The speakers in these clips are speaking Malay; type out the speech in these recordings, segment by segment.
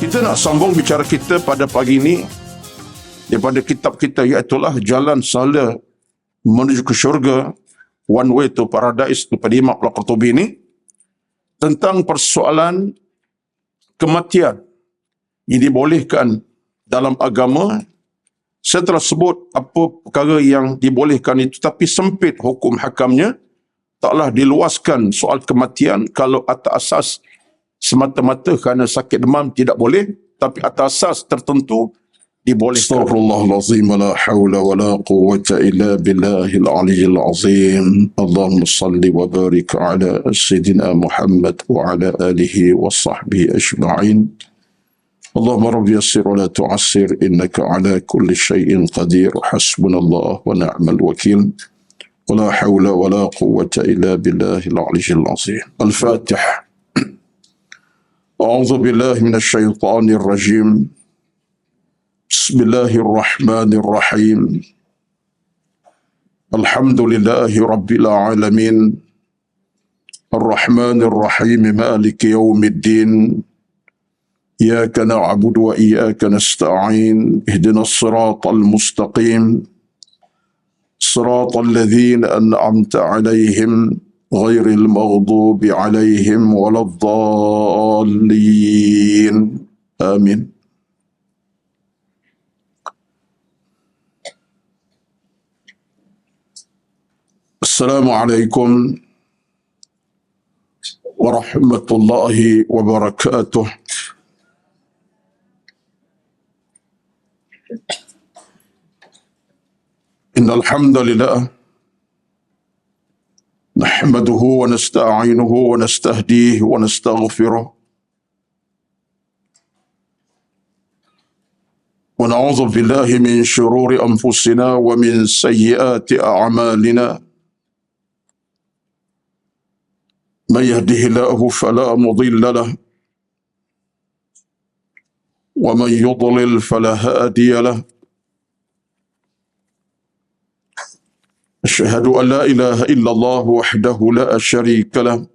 Kita nak sambung bicara kita pada pagi ini daripada kitab kita, iaitulah Jalan Sahala Menuju ke Syurga, One Way to Paradise, daripada Imam Al-Qurtubi ini, tentang persoalan kematian yang dibolehkan dalam agama. Saya telah sebut apa perkara yang dibolehkan itu, tapi sempit hukum hakamnya. Taklah diluaskan soal kematian kalau atas asas semata-mata kerana sakit demam tidak boleh, tapi atas asas tertentu dibolehkan. Astaghfirullahalazim, la hawla wa la quwwata illa billahil aliyyil azim. Allahumma salli wa barik ala sayyidina Muhammad wa ala alihi wa sahbihi ajma'in. Allahumma rabbi yassir wa la tu'assir, innaka ala kulli syai'in qadir. Hasbunallah wa ni'mal wakil. ولا حول ولا قوة إلا بالله العلي العظيم. الفاتحة. أعوذ بالله من الشيطان الرجيم. بسم الله الرحمن الرحيم. الحمد لله رب العالمين. الرحمن الرحيم مالك يوم الدين. إياك نعبد وإياك نستعين. اهدنا الصراط المستقيم. صراط الذين أنعمت عليهم غير المغضوب عليهم ولا الضالين. آمين. السلام عليكم ورحمة الله وبركاته. إن الحمد لله نحمده ونستعينه ونستهديه ونستغفره ونعوذ بالله من شرور أنفسنا ومن سيئات أعمالنا. من يهده الله فلا مضل له ومن يضلل فلا هادي له. أشهد أن لا إله إلا الله وحده لا شريك له،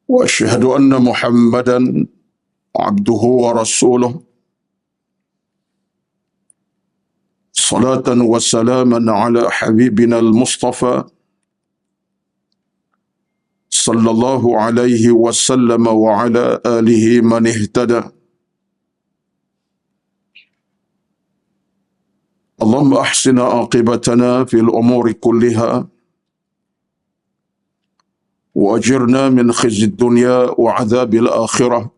وأشهد أن محمدا عبده ورسوله، صلاة وسلاما على حبيبنا المصطفى صلى الله عليه وسلم وعلى آله من اهتدى. اللهم أحسن عاقبتنا في الأمور كلها، وأجرنا من خزي الدنيا وعذاب الآخرة.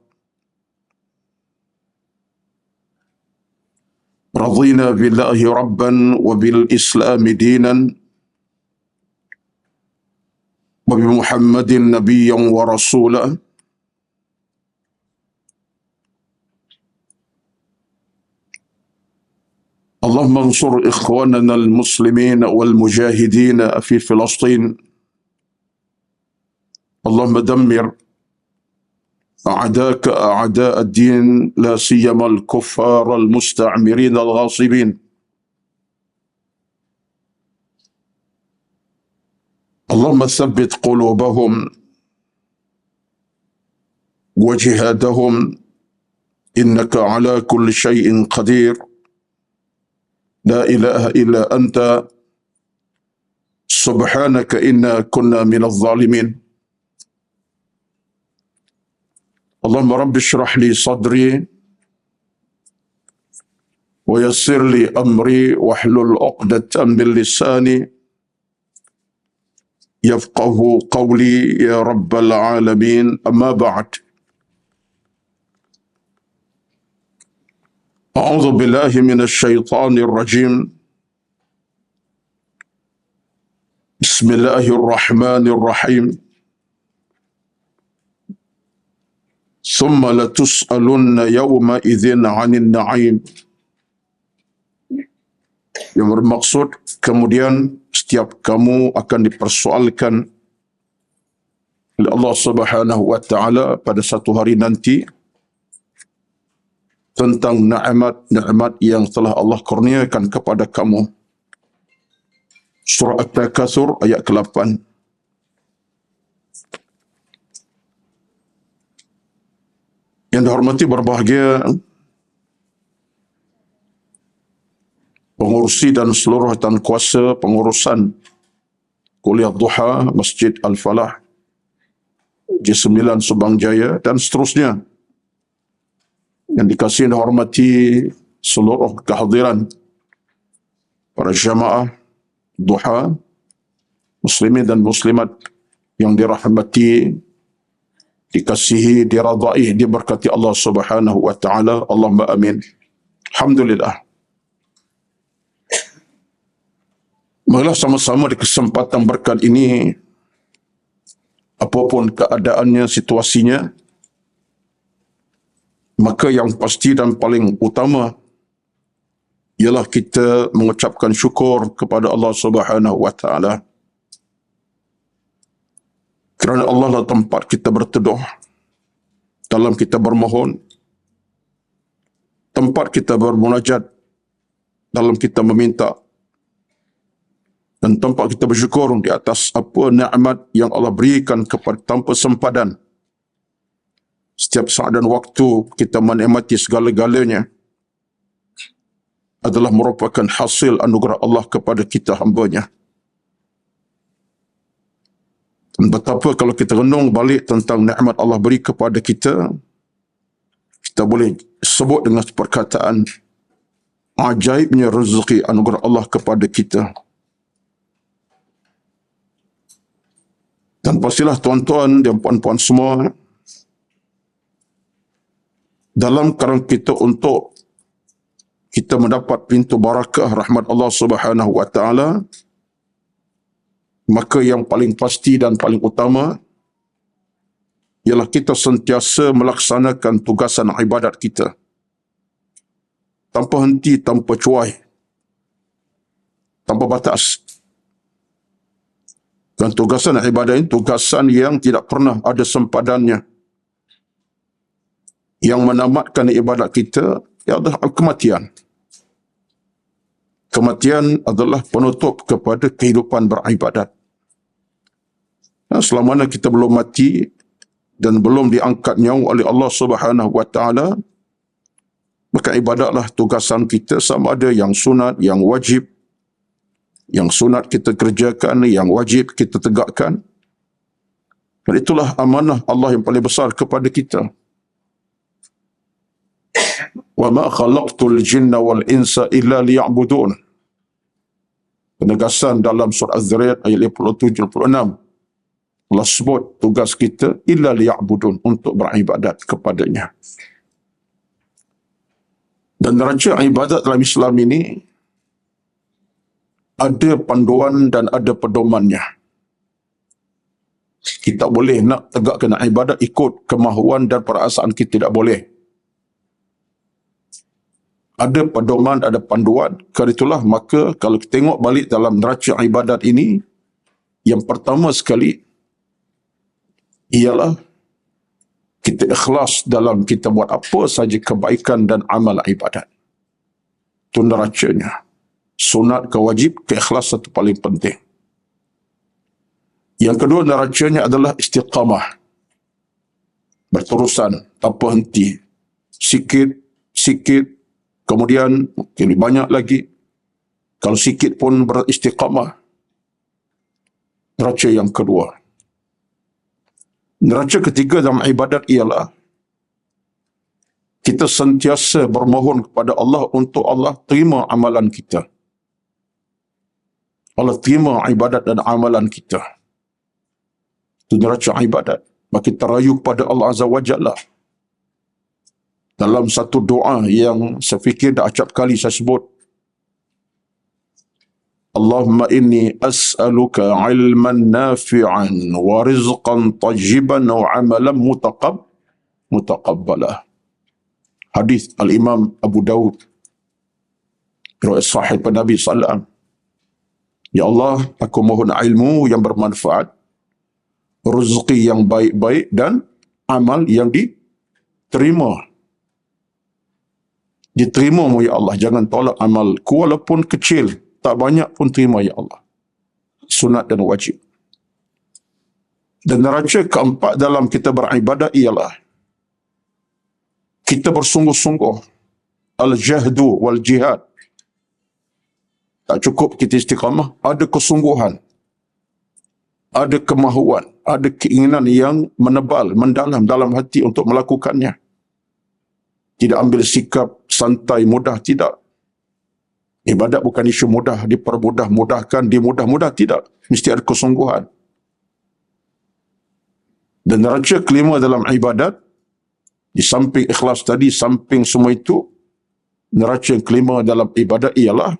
رضينا بالله ربا وبالإسلام دينا وبمحمد نبيا ورسولا. اللهم انصر إخواننا المسلمين والمجاهدين في فلسطين. اللهم دمر أعداءك أعداء الدين، لا سيما الكفار المستعمرين الغاصبين. اللهم ثبت قلوبهم وجهادهم، إنك على كل شيء قدير. لا إله إلا أنت سبحانك إنا كنا من الظالمين. اللهم رب اشرح لي صدري ويسر لي أمري واحلل عقدة من لساني يفقه قولي يا رب العالمين. أما بعد، أعوذ بالله من الشيطان الرجيم. بسم الله الرحمن الرحيم. ثم لتسألن يومئذ عن النعيم. Yang bermaksud kemudian setiap kamu akan dipersoalkan oleh Allah Subhanahu wa Ta'ala pada satu hari nanti tentang nikmat-nikmat yang telah Allah kurniakan kepada kamu. Surah At-Takatsur ayat ke-8. Yang dihormati berbahagia pengurusi dan seluruh tan kuasa pengurusan Kuliah Duha Masjid Al-Falah J9 Subang Jaya dan seterusnya. Yang dikasihi dan dihormati seluruh kehadiran para jamaah Duha, muslimin dan muslimat yang dirahmati, dikasihi, diradai, diberkati Allah Subhanahu wa taala. Allahumma amin. Alhamdulillah. Marilah sama-sama di kesempatan berkat ini, apapun keadaannya, situasinya, maka yang pasti dan paling utama ialah kita mengucapkan syukur kepada Allah Subhanahu wa taala. Kerana Allah lah tempat kita berteduh, dalam kita bermohon, tempat kita bermunajat, dalam kita meminta, dan tempat kita bersyukur di atas apa nikmat yang Allah berikan kepada tanpa sempadan. Setiap saat dan waktu kita menikmati segala-galanya adalah merupakan hasil anugerah Allah kepada kita hamba-Nya. Dan betapa kalau kita renung balik tentang nikmat Allah beri kepada kita, kita boleh sebut dengan perkataan ajaibnya rezeki anugerah Allah kepada kita. Dan pastilah tuan-tuan dan puan-puan semua, dalam kerana kita untuk kita mendapat pintu barakah rahmat Allah Subhanahu wa taala, maka yang paling pasti dan paling utama ialah kita sentiasa melaksanakan tugasan ibadat kita tanpa henti, tanpa cuai, tanpa batas. Dan tugasan ibadah ini tugasan yang tidak pernah ada sempadannya. Yang menamatkan ibadat kita adalah kematian. Kematian adalah penutup kepada kehidupan beribadat. Nah, selama mana kita belum mati dan belum diangkat nyawa oleh Allah Subhanahu wa taala, maka ibadatlah tugasan kita, sama ada yang sunat, yang wajib. Yang sunat kita kerjakan, yang wajib kita tegakkan. Dan itulah amanah Allah yang paling besar kepada kita. Wa ma khalaqtul jinna wal insa illa liya'budun. Penegasan dalam surah Az-Zariyat ayat 57-56. Allah sebut tugas kita illa liya'budun, untuk beribadat kepadanya. Dan neraca ibadat dalam Islam ini ada panduan dan ada pedomannya. Kita boleh nak tegakkan ibadat ikut kemahuan dan perasaan kita, tidak boleh. Ada pedoman, ada panduan. Kerana itulah maka kalau kita tengok balik dalam neraca ibadat ini, yang pertama sekali ialah kita ikhlas dalam kita buat apa saja kebaikan dan amal ibadat. Itu neracanya. Sunat ke wajib, keikhlasan itu paling penting. Yang kedua neracanya adalah istiqamah. Berterusan, tanpa henti. Sikit, kemudian mungkin banyak lagi. Kalau sikit pun beristiqamah. Neraca yang kedua. Neraca ketiga dalam ibadat ialah kita sentiasa bermohon kepada Allah untuk Allah terima amalan kita. Allah terima ibadat dan amalan kita. Itu neraca ibadat. Maka kita rayu kepada Allah Azza wa Jalla. Dalam satu doa yang saya fikir dah acap kali saya sebut. Allahumma inni as'aluka ilman nafi'an wa rizqan tayyiban wa amalan mutaqabbalah. Hadis Al-Imam Abu Dawud. Riwayat sahih Nabi SAW. Ya Allah, aku mohon ilmu yang bermanfaat, rezeki yang baik-baik dan amal yang diterima. Diterima-Mu ya Allah, jangan tolak amalku walaupun kecil, tak banyak pun terima ya Allah. Sunat dan wajib. Dan neraca keempat dalam kita beribadah ialah kita bersungguh-sungguh, al-jahdu wal jihad. Tak cukup kita istiqamah, ada kesungguhan, ada kemahuan, ada keinginan yang menebal, mendalam dalam hati untuk melakukannya. Tidak ambil sikap santai, mudah, tidak. Ibadat bukan isu mudah, dipermudah, mudahkan, dimudah-mudah, tidak. Mesti ada kesungguhan. Dan neraca kelima dalam ibadat, di samping ikhlas tadi, samping semua itu, neraca kelima dalam ibadat ialah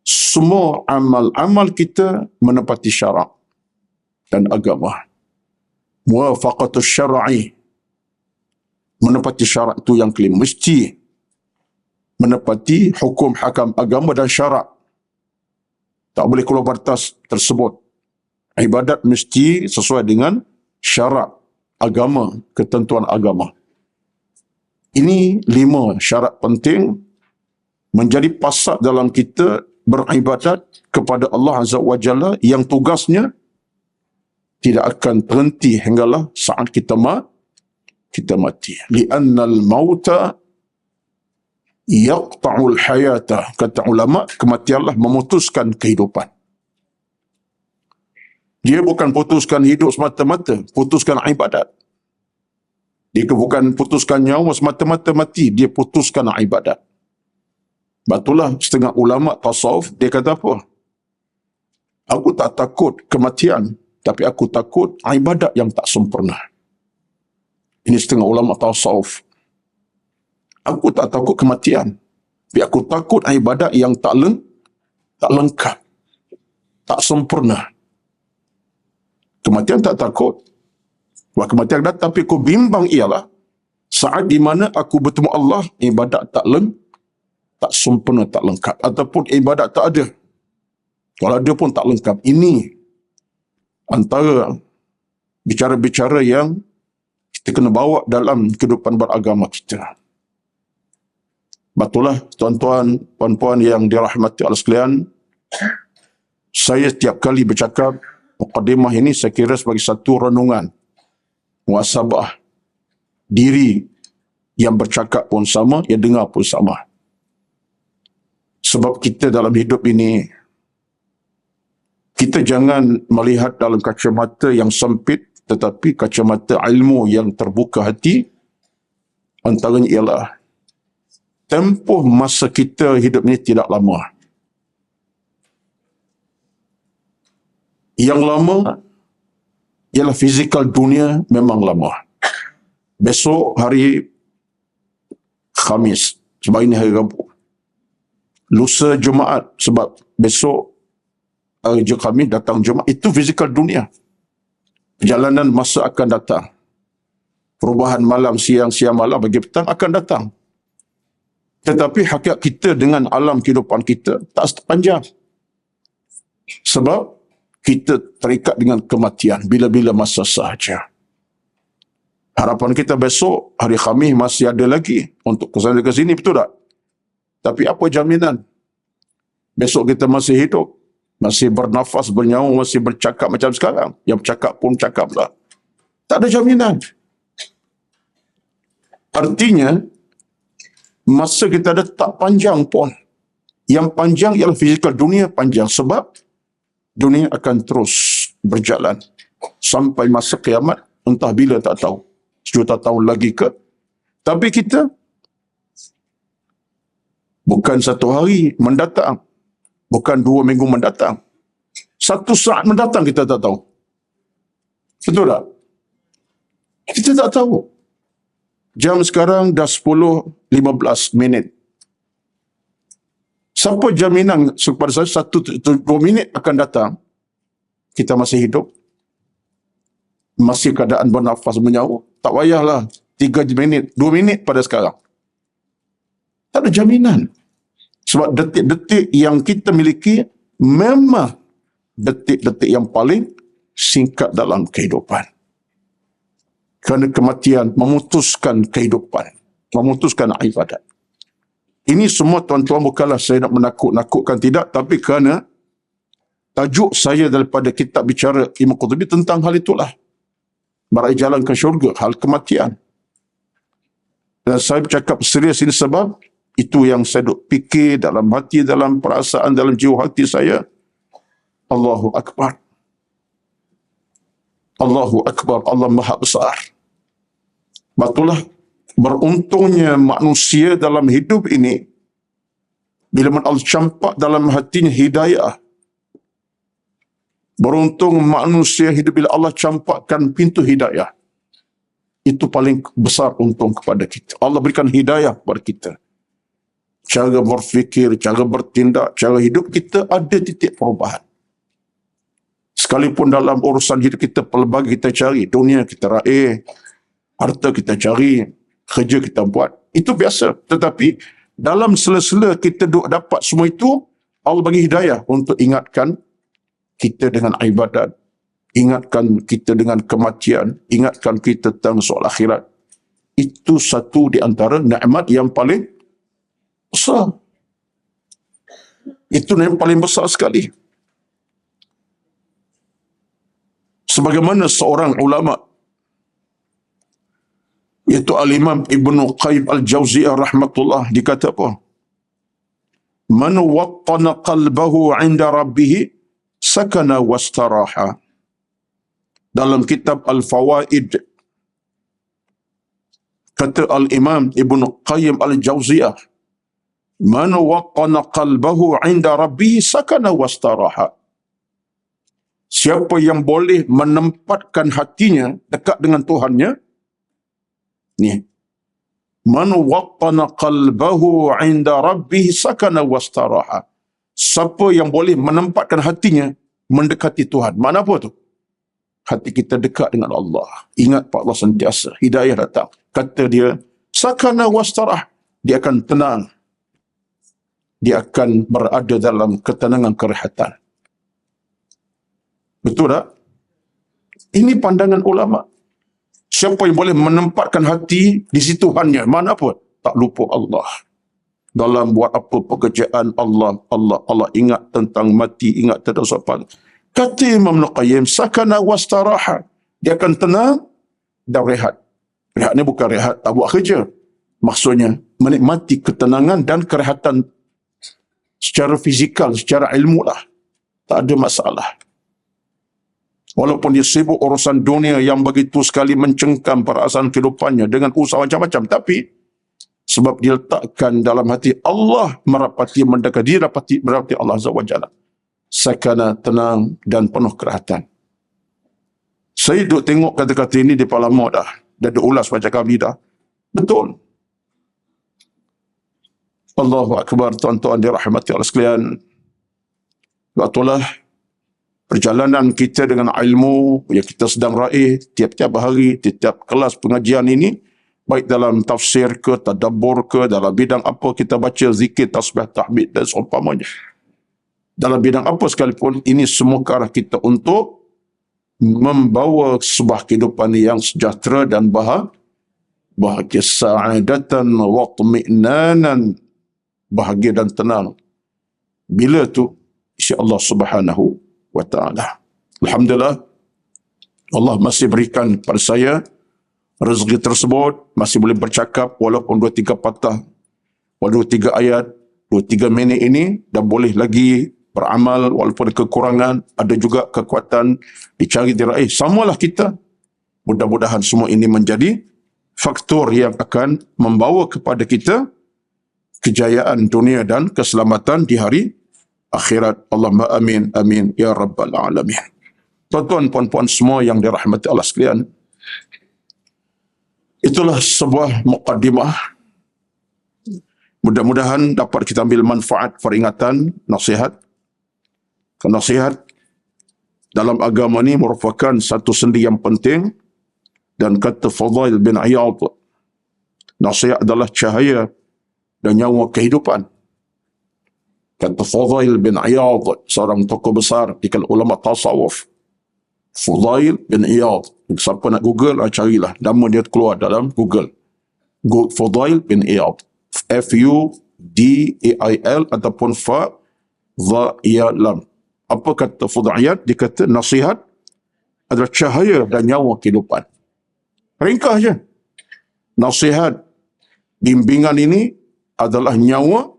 semua amal-amal kita menepati syarak dan agama. Muwafaqatus syar'i. Menepati syarak itu yang kelima. Mesti menepati hukum hakam agama dan syarak. Tak boleh keluar batas tersebut. Ibadat mesti sesuai dengan syarak agama, ketentuan agama. Ini 5 syarat penting menjadi pasal dalam kita beribadat kepada Allah Azza wa Jalla yang tugasnya tidak akan terhenti hinggalah saat kita mati. Li'annal mauta yaqta'ul hayata. Kata ulama, kematianlah memutuskan kehidupan. Dia bukan putuskan hidup semata-mata, putuskan ibadat. Dia bukan putuskan nyawa semata-mata mati, dia putuskan ibadat. Batulah setengah ulama tasawuf, dia kata apa? Aku tak takut kematian, tapi aku takut ibadat yang tak sempurna. Ini setengah ulama tasawuf. Aku tak takut kematian, tapi aku takut ibadat yang tak lengkap, tak sempurna. Kematian tak takut. Wah, kematian datang, tapi aku bimbang ialah saat di mana aku bertemu Allah, ibadat tak sempurna, tak lengkap. Ataupun ibadat tak ada. Kalau ada pun tak lengkap. Ini antara bicara-bicara yang kita kena bawa dalam kehidupan beragama kita. Betullah tuan-tuan, puan-puan yang dirahmati Allah sekalian, saya setiap kali bercakap, mukadimah ini saya kira sebagai satu renungan, muhasabah diri, yang bercakap pun sama, yang dengar pun sama. Sebab kita dalam hidup ini, kita jangan melihat dalam kacamata yang sempit, tetapi kacamata ilmu yang terbuka hati. Antaranya ialah tempoh masa kita hidup ini tidak lama. Yang lama ialah fizikal dunia memang lama. Besok hari Khamis, sebab ini hari Rabu. Lusa Jumaat, sebab besok hari Khamis datang Jumaat. Itu fizikal dunia. Perjalanan masa akan datang. Perubahan malam, siang, siang malam bagi petang akan datang. Tetapi hakikat kita dengan alam kehidupan kita tak sepanjang. Sebab kita terikat dengan kematian bila-bila masa sahaja. Harapan kita besok, hari Khamis masih ada lagi untuk kesana ke sini, betul tak? Tapi apa jaminan? Besok kita masih hidup, masih bernafas, bernyawa, masih bercakap macam sekarang. Yang bercakap pun cakaplah. Tak ada jaminan. Artinya, masa kita ada tak panjang pun. Yang panjang ialah fizikal dunia panjang. Sebab dunia akan terus berjalan sampai masa kiamat, entah bila tak tahu. 1 juta tahun lagi ke? Tapi kita bukan 1 hari mendatang, bukan 2 minggu mendatang, 1 saat mendatang kita tak tahu. Betul tak? Kita tak tahu. Jam sekarang dah 10:15 minit. Siapa jaminan kepada saya 1-2 minit akan datang, kita masih hidup, masih keadaan bernafas, bernyawa? Tak payahlah 3 minit, 2 minit pada sekarang. Tak ada jaminan. Sebab detik-detik yang kita miliki memang detik-detik yang paling singkat dalam kehidupan. Kerana kematian memutuskan kehidupan, memutuskan ibadat. Ini semua tuan-tuan bukanlah saya nak menakut-nakutkan, tidak, tapi kerana tajuk saya daripada kitab bicara Imam Qurtubi tentang hal itulah. Meraih jalan ke syurga, hal kematian. Dan saya bercakap serius ini sebab itu yang saya duk fikir dalam hati, dalam perasaan, dalam jiwa hati saya. Allahu Akbar. Allahu Akbar. Allah Maha Besar. Betullah beruntungnya manusia dalam hidup ini bila mana Allah campak dalam hatinya hidayah. Beruntung manusia hidup bila Allah campakkan pintu hidayah. Itu paling besar untung kepada kita. Allah berikan hidayah kepada kita. Cara berfikir, cara bertindak, cara hidup kita ada titik perubahan. Sekalipun dalam urusan hidup kita, pelbagai kita cari, dunia kita raih, harta kita cari, kerja kita buat, itu biasa. Tetapi dalam sela-sela kita dapat semua itu, Allah bagi hidayah untuk ingatkan kita dengan ibadat, ingatkan kita dengan kematian, ingatkan kita tentang soal akhirat. Itu satu di antara nikmat yang paling besar. Itu yang paling besar sekali. Sebagaimana seorang ulama, iaitu Al-Imam Ibnu Qayyim Al-Jauziyah rahmatullah, dikata apa? Man wattana qalbahu 'inda rabbih sakana wastaraha. Dalam kitab Al-Fawaid, kata Al-Imam Ibnu Qayyim Al-Jauziyah, man wattana qalbahu 'inda rabbih sakana wastaraha. Siapa yang boleh menempatkan hatinya dekat dengan Tuhannya, ni, man wattana qalbahu 'inda rabbih sakana wastaraha. Siapa yang boleh menempatkan hatinya mendekati Tuhan. Mana apa tu? Hati kita dekat dengan Allah. Ingat Pak Allah sentiasa. Hidayah datang. Kata dia, sakana wastarah. Dia akan tenang. Dia akan berada dalam ketenangan kerehatan. Betul tak? Ini pandangan ulama. Siapa yang boleh menempatkan hati di situ hanya, mana apa? Tak lupa Allah. Dalam buat apa pekerjaan Allah, Allah ingat tentang mati, ingat tentang sopan. Kata Imam Al-Qayyim, sakana wastaraha. Dia akan tenang dan rehat. Rehat ni bukan rehat tak buat kerja. Maksudnya, menikmati ketenangan dan kerehatan secara fizikal, secara ilmu lah. Tak ada masalah. Walaupun dia sibuk urusan dunia yang begitu sekali mencengkam perasaan kehidupannya dengan usaha macam-macam. Tapi, sebab dia letakkan dalam hati Allah merapati, mendekati, dia merapati Allah Azza wa Jalla. Sakana, tenang dan penuh kerehatan. Saya duduk tengok kata-kata ini di Parlimen dah. Dah ulas macam kami dah. Betul. Allahu Akbar, tuan-tuan dirahmati Allah sekalian. Itulah perjalanan kita dengan ilmu yang kita sedang raih tiap-tiap hari, tiap-tiap kelas pengajian ini, baik dalam tafsir ke, tadabbur ke, dalam bidang apa kita baca zikir, tasbih, tahmid dan seumpamanya. Dalam bidang apa sekalipun, ini semua ke arah kita untuk membawa sebuah kehidupan yang sejahtera dan bahagia, sa'adatan wa tumi'nanan, bahagia dan tenang. Bila tu? Insya-Allah Subhanahu wa ta'ala. Alhamdulillah, Allah masih berikan kepada saya rezeki tersebut, masih boleh bercakap walaupun 2-3 patah, walaupun 2-3 ayat, 2-3 minit ini, dan boleh lagi beramal walaupun ada kekurangan, ada juga kekuatan dicari diraih. Samalah kita. Mudah-mudahan semua ini menjadi faktor yang akan membawa kepada kita kejayaan dunia dan keselamatan di hari akhirat. Allahumma amin, amin, ya rabbal alamin. Tuan-tuan, puan-puan semua yang dirahmati Allah sekalian, itulah sebuah muqaddimah. Mudah-mudahan dapat kita ambil manfaat, peringatan, nasihat. Nasihat dalam agama ini merupakan satu sendi yang penting, dan kata Fudail bin Iyad, nasihat adalah cahaya dan nyawa kehidupan. Kata Fudail bin Iyad, seorang tokoh besar di kalangan ulama tasawuf. Fudail bin Iyad. Siapa nak Google, carilah. Nama dia keluar dalam Google. Fudail bin Iyad. F-U-D-A-I-L ataupun Fa-Dha-Ya-Lam. Apa kata Fudail? Dia kata nasihat adalah cahaya dan nyawa kehidupan. Ringkas je. Nasihat Bimbingan ini adalah nyawa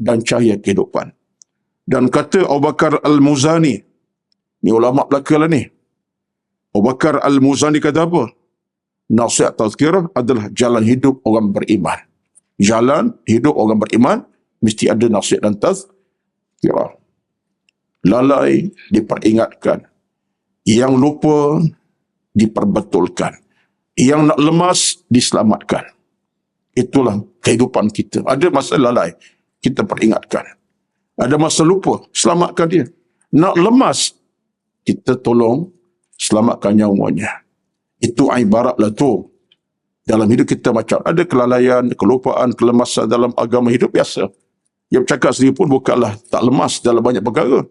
dan cahaya kehidupan. Dan kata Abu Bakar Al-Muzani, ni ulama Melaka lah ni. Abu Bakar Al-Muzani kata apa? Nasihat tazkirah adalah jalan hidup orang beriman. Jalan hidup orang beriman mesti ada nasihat dan tazkirah. Lalai diperingatkan. Yang lupa diperbetulkan. Yang nak lemas diselamatkan. Itulah kehidupan kita. Ada masa lalai, kita peringatkan. Ada masa lupa, selamatkan dia. Nak lemas, kita tolong selamatkan nyawanya. Itu ibaratlah tu. Dalam hidup kita macam ada kelalaian, kelupaan, kelemasan dalam agama hidup biasa. Yang bercakap sendiri pun bukanlah tak lemas dalam banyak perkara.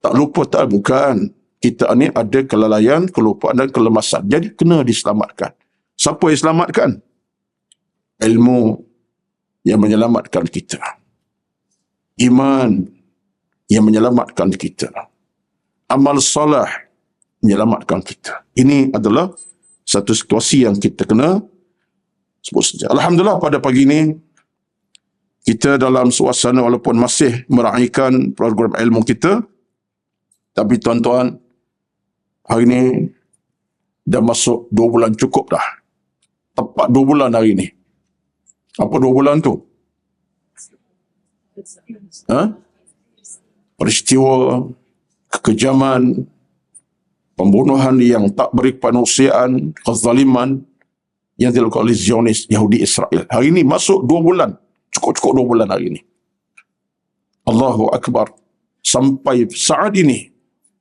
Tak lupa, tak, bukan. Kita ni ada kelalaian, kelupaan dan kelemasan. Jadi kena diselamatkan. Siapa yang selamatkan? Ilmu yang menyelamatkan kita. Iman yang menyelamatkan kita. Amal salah menyelamatkan kita. Ini adalah satu situasi yang kita kena sebut saja. Alhamdulillah pada pagi ini kita dalam suasana walaupun masih meraihkan program ilmu kita, tapi tuan-tuan, hari ini dah masuk 2 bulan cukup dah. Tepat 2 bulan hari ini. Apa 2 bulan tu? Peristiwa kekejaman, pembunuhan yang tak beri kemanusiaan, kezaliman yang dilakukan oleh Zionis Yahudi Israel. Hari ini masuk 2 bulan. Cukup-cukup 2 bulan hari ini. Allahu Akbar. Sampai saat ini,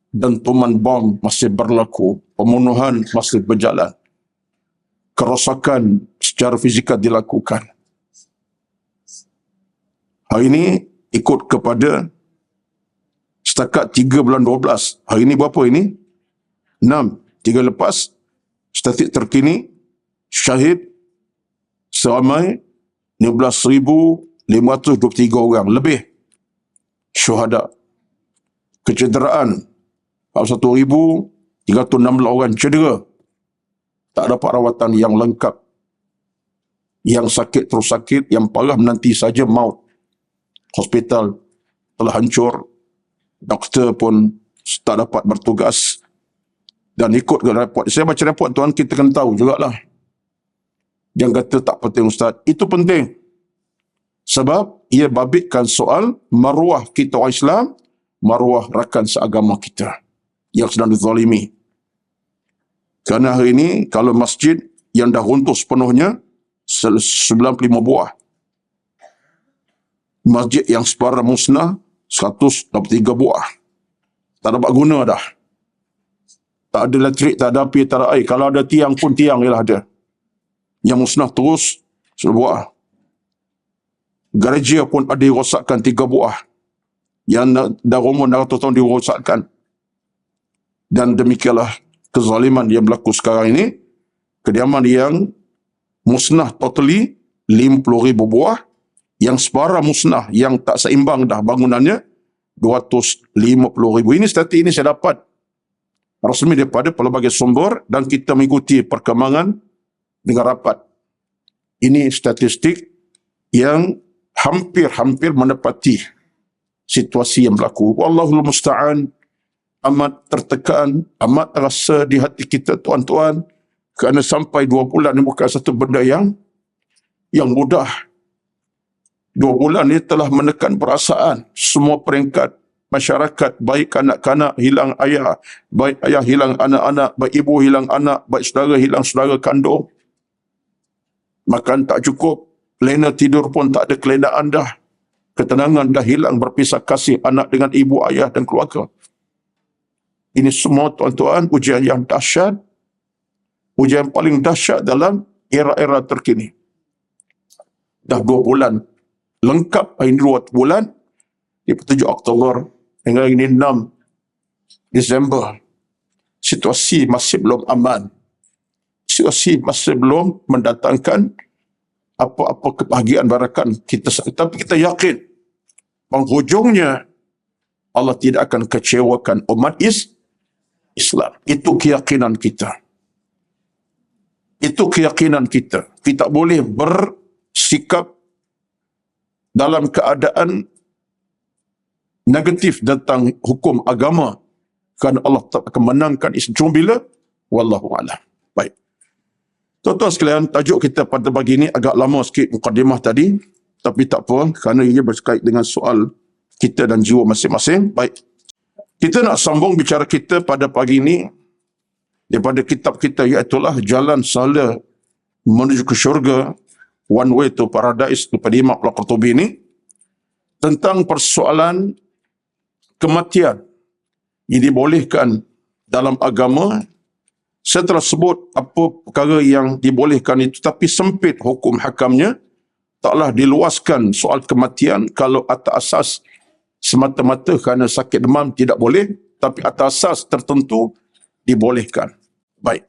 dentuman bom masih berlaku. Pembunuhan masih berjalan. Kerosakan secara fizikal dilakukan. Hari ini ikut kepada setakat 3 bulan 12. Hari ini berapa ini? 6. 3 lepas. Statistik terkini, syahid seramai 16,523 orang. Lebih syuhada. Kecederaan 41,316 orang cedera. Tak dapat rawatan yang lengkap. Yang sakit terus sakit, yang parah menanti saja maut. Hospital telah hancur. Doktor pun tak dapat bertugas. Dan ikut ke report. Saya baca report tuan, kita kena tahu jugalah. Yang kata tak penting Ustaz. Itu penting. Sebab ia babitkan soal maruah kita orang Islam, maruah rakan seagama kita yang sedang dizalimi. Kerana hari ini, kalau masjid yang dah runtuh sepenuhnya, 95 buah. Masjid yang separa musnah, 123 buah. Tak dapat guna dah. Tak ada elektrik, tak ada api, tak ada air. Kalau ada tiang pun tiang ialah ada. Yang musnah terus, 10 buah. Gereja pun ada dirosakkan 3 buah. Yang dah umur 600 tahun dirosakkan. Dan demikianlah kezaliman yang berlaku sekarang ini. Kediaman yang musnah totally 50,000 buah. Yang separa musnah, yang tak seimbang dah bangunannya, 250,000. Ini statistik ini saya dapat rasmi daripada pelbagai sumber dan kita mengikuti perkembangan dengan rapat. Ini statistik yang hampir-hampir menepati situasi yang berlaku. Wallahul musta'an. Amat tertekan, amat rasa di hati kita tuan-tuan, kerana sampai 2 bulan ini bukan satu benda yang mudah. 2 bulan ini telah menekan perasaan semua peringkat masyarakat, baik kanak-kanak hilang ayah, baik ayah hilang anak-anak, baik ibu hilang anak, baik saudara hilang saudara kandung. Makan tak cukup, lena tidur pun tak ada kelenaan dah. Ketenangan dah hilang, berpisah kasih anak dengan ibu, ayah dan keluarga. Ini semua tuan-tuan ujian yang dahsyat, ujian paling dahsyat dalam era-era terkini. Dah 2 bulan lengkap, hari ini 2 bulan, di 7 Oktober hingga ini 6 Disember. Situasi masih belum aman. Situasi masih belum mendatangkan apa-apa kebahagiaan barakan kita. Tapi kita yakin penghujungnya Allah tidak akan kecewakan umat Islam. Itu keyakinan kita. Itu keyakinan kita. Kita boleh bersikap dalam keadaan negatif tentang hukum agama kerana Allah tak akan menangkan Islam. Cuma bila? Wallahu a'lam. Baik. Tuan-tuan sekalian, tajuk kita pada pagi ini agak lama sikit mukadimah tadi, tapi tak apa kerana ia berkait dengan soal kita dan jiwa masing-masing. Baik. Kita nak sambung bicara kita pada pagi ini daripada kitab kita, iaitulah Jalan Sahala Menuju ke Syurga, One Way to Paradise daripada Imam Al-Qurtubi ini, tentang persoalan kematian yang dibolehkan dalam agama. Saya telah sebut apa perkara yang dibolehkan itu, tapi sempit hukum hakamnya. Taklah diluaskan soal kematian kalau atas asas semata-mata kerana sakit demam tidak boleh, tapi atas asas tertentu dibolehkan. Baik.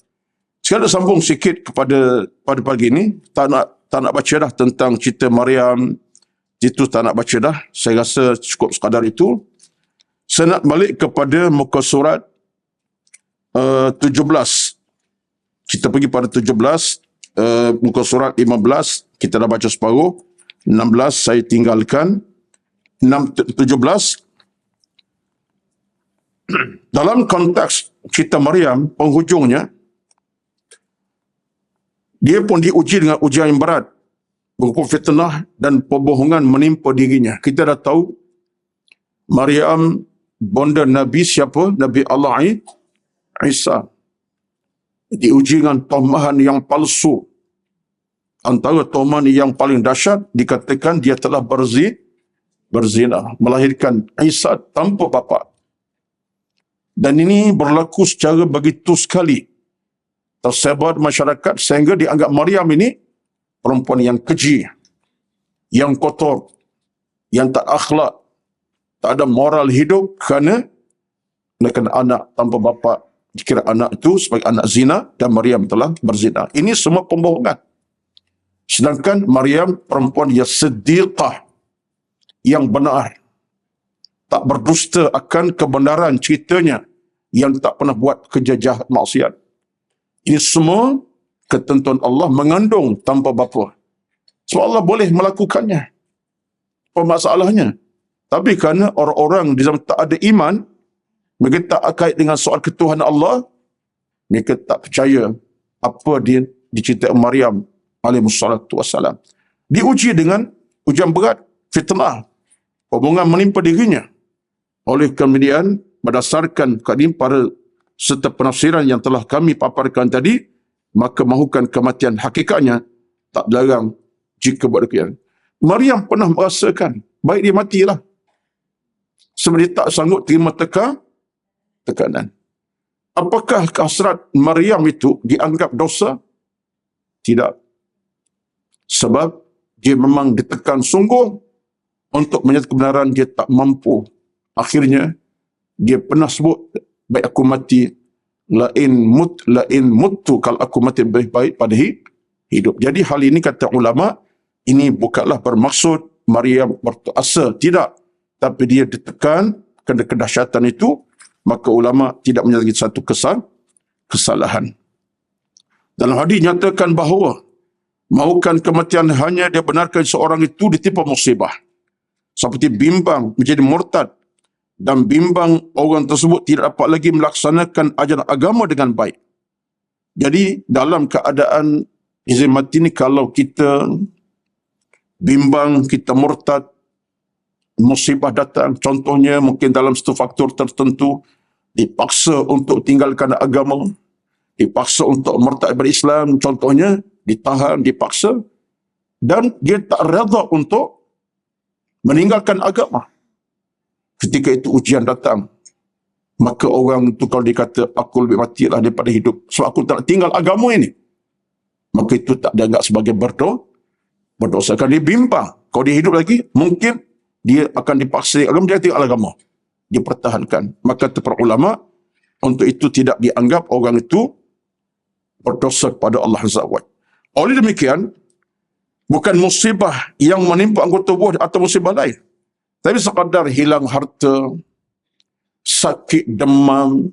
Sekarang sambung sikit pada pagi ini. Tak nak baca dah tentang cerita Maryam. Itu tak nak baca dah. Saya rasa cukup sekadar itu. Saya nak balik kepada muka surat 17. Kita pergi pada 17, muka surat 15, kita dah baca separuh. 16 saya tinggalkan. 17. Dalam konteks cerita Maryam, penghujungnya, dia pun diuji dengan ujian yang berat. Hukum fitnah dan pembohongan menimpa dirinya. Kita dah tahu Maryam bonda Nabi siapa? Nabi Allah Isa. Diuji dengan tomahan yang palsu. Antara tomahan yang paling dahsyat, dikatakan dia telah berzina, melahirkan Isa tanpa bapa. Dan ini berlaku secara begitu sekali, tersebar di masyarakat, sehingga dianggap Maryam ini perempuan yang keji, yang kotor, yang tak akhlak, tak ada moral hidup kerana anak tanpa bapa. Dikira anak itu sebagai anak zina dan Maryam telah berzina. Ini semua pembohongan. Sedangkan Maryam perempuan yang siddiqah, yang benar, tak berdusta akan kebenaran ceritanya, yang tak pernah buat kerja jahat maksiat. Ini semua ketentuan Allah mengandung tanpa bapa. Sebab Allah boleh melakukannya. Apa masalahnya? Tapi kerana orang-orang di zaman tak ada iman, mereka tak kait dengan soal ketuhanan Allah, mereka tak percaya apa dia diceritakan Maryam alaihissalatu wassalam. Diuji dengan ujian berat, fitnah, hubungan menimpa dirinya. Oleh kemudian, berdasarkan keadaan para serta penafsiran yang telah kami paparkan tadi, maka mahukan kematian hakikatnya tak dilarang jika buat demikian. Maryam pernah merasakan, baik dia matilah. Sebab dia tak sanggup terima tekanan. Apakah hasrat Maryam itu dianggap dosa? Tidak. Sebab dia memang ditekan sungguh untuk menyatakan kebenaran, dia tak mampu. Akhirnya, dia pernah sebut, baik aku mati, lain mutu, kalau aku mati lebih baik pada hidup. Jadi hal ini kata ulama, ini bukanlah bermaksud Maryam berasa, tidak. Tapi dia ditekan kerana kedahsyatan itu, maka ulama tidak menyatakan satu kesalahan. Dalam hadis nyatakan bahawa mahukan kematian hanya dia benarkan seorang itu ditimpa musibah, seperti bimbang menjadi murtad, dan bimbang orang tersebut tidak dapat lagi melaksanakan ajaran agama dengan baik. Jadi dalam keadaan izin mati ini, kalau kita bimbang, kita murtad, musibah datang, contohnya mungkin dalam satu faktor tertentu, dipaksa untuk tinggalkan agama, dipaksa untuk murtad dari Islam, contohnya ditahan, dipaksa, dan dia tak redha untuk meninggalkan agama. Ketika itu ujian datang, maka orang itu kalau dia kata, aku lebih matilah daripada hidup, sebab aku tak nak tinggal agama ini, maka itu tak dianggap sebagai berdosa. Kalau dia bimbang, kalau dia hidup lagi, mungkin dia akan dipaksa agama, dia tinggal agama, dia pertahankan. Maka kata para ulama, untuk itu tidak dianggap orang itu berdosa kepada Allah Azza wa Jalla. Oleh demikian, bukan musibah yang menimpa anggota tubuh atau musibah lain, tapi sekadar hilang harta, sakit demam,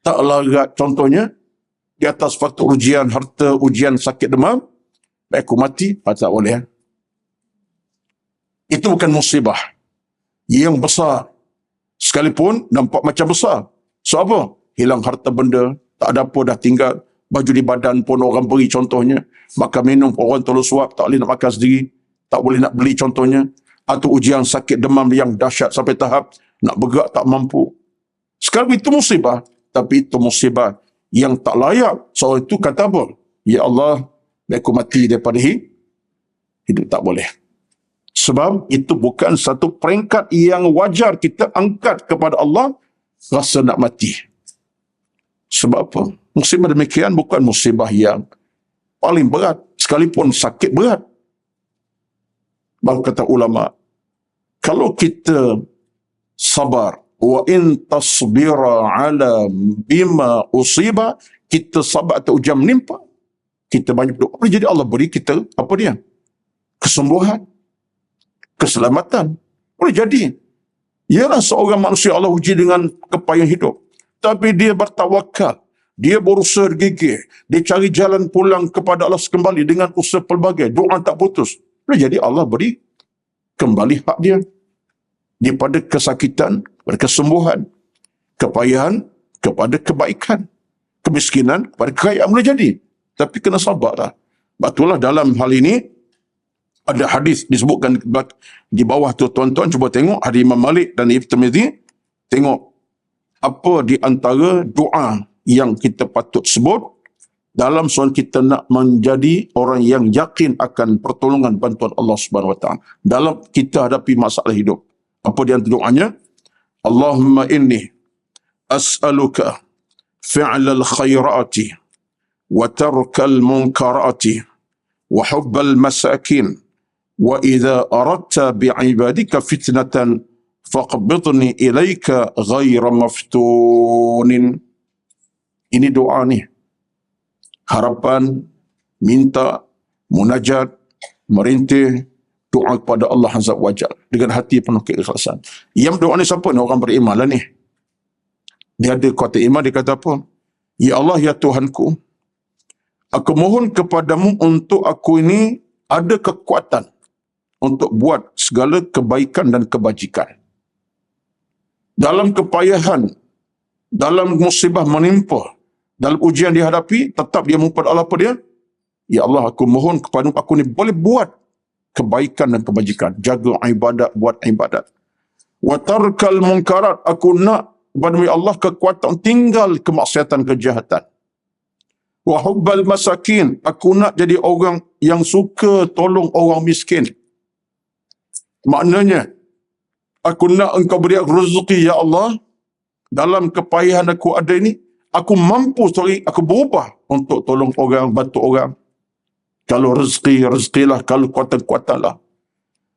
tak larat contohnya, di atas faktor ujian harta, ujian sakit demam, baik aku mati, tak boleh. Itu bukan musibah yang besar. Sekalipun nampak macam besar. So apa? Hilang harta benda, tak ada apa, dah tinggal. Baju di badan pun orang beri contohnya. Makan minum orang tolong suap, tak boleh nak makan sendiri. Tak boleh nak beli contohnya. Atau ujian sakit demam yang dahsyat sampai tahap nak bergerak tak mampu. Sekarang itu musibah. Tapi itu musibah yang tak layak. Seorang itu kata apa? Ya Allah, aku mati daripada hidup, tak boleh. Sebab itu bukan satu peringkat yang wajar kita angkat kepada Allah rasa nak mati. Sebab apa? Musibah demikian bukan musibah yang paling berat, sekalipun sakit berat. Baru kata ulama, kalau kita sabar, wa in tasbira ala bima usiba, kita sabar atas ujian menimpa, kita banyak doa, jadi Allah beri kita apa dia? Kesembuhan, keselamatan. Boleh jadi. Ialah seorang manusia Allah uji dengan kepayahan hidup. Tapi dia bertawakal. Dia berusaha gigih. Dia cari jalan pulang kepada Allah kembali dengan usaha pelbagai. Doa tak putus. Boleh jadi Allah beri kembali hak dia. Daripada kesakitan, kepada kesembuhan. Kepayahan kepada kebaikan. Kemiskinan kepada kekayaan. Boleh jadi. Tapi kena sabarlah. Betullah dalam hal ini, ada hadis disebutkan di bawah tu, tuan-tuan cuba tengok hadis Imam Malik dan Ibn Tirmidzi. Tengok apa di antara doa yang kita patut sebut dalam soal kita nak menjadi orang yang yakin akan pertolongan bantuan Allah Subhanahu Wa Taala dalam kita hadapi masalah hidup. Apa di antara doanya? Allahumma inni as'aluka fi'lal khairati wa tarkal munkarati wa hubbal masakin. Wa idza aradta bi'ibadika fitnatan faqbidni ilaika ghaira maftunin. Ini doa ni. Harapan, minta, munajat, merintih, doa kepada Allah Azza wa Jalla dengan hati penuh keikhlasan. Yang doa ni siapa ni? Orang beriman lah ni. Dia ada kuasa iman, dia kata apa? Ya Allah, ya Tuhanku, aku mohon kepadamu untuk aku ini ada kekuatan untuk buat segala kebaikan dan kebajikan. Dalam kepayahan, dalam musibah menimpa, dalam ujian dihadapi, tetap dia menghadap Allah apa dia? Ya Allah, aku mohon kepadamu, aku ni boleh buat kebaikan dan kebajikan. Jaga ibadat, buat ibadat. Wa tarkal munkarat, aku nak kepada ya Allah kekuatan tinggal kemaksiatan, kejahatan. Wa hubbal masakin, aku nak jadi orang yang suka tolong orang miskin. Maknanya, aku nak engkau beri rezeki, ya Allah, dalam kepayahan aku ada ini, aku mampu, aku berubah untuk tolong orang, bantu orang. Kalau rezeki, rezekilah. Kalau kuatan-kuatanlah.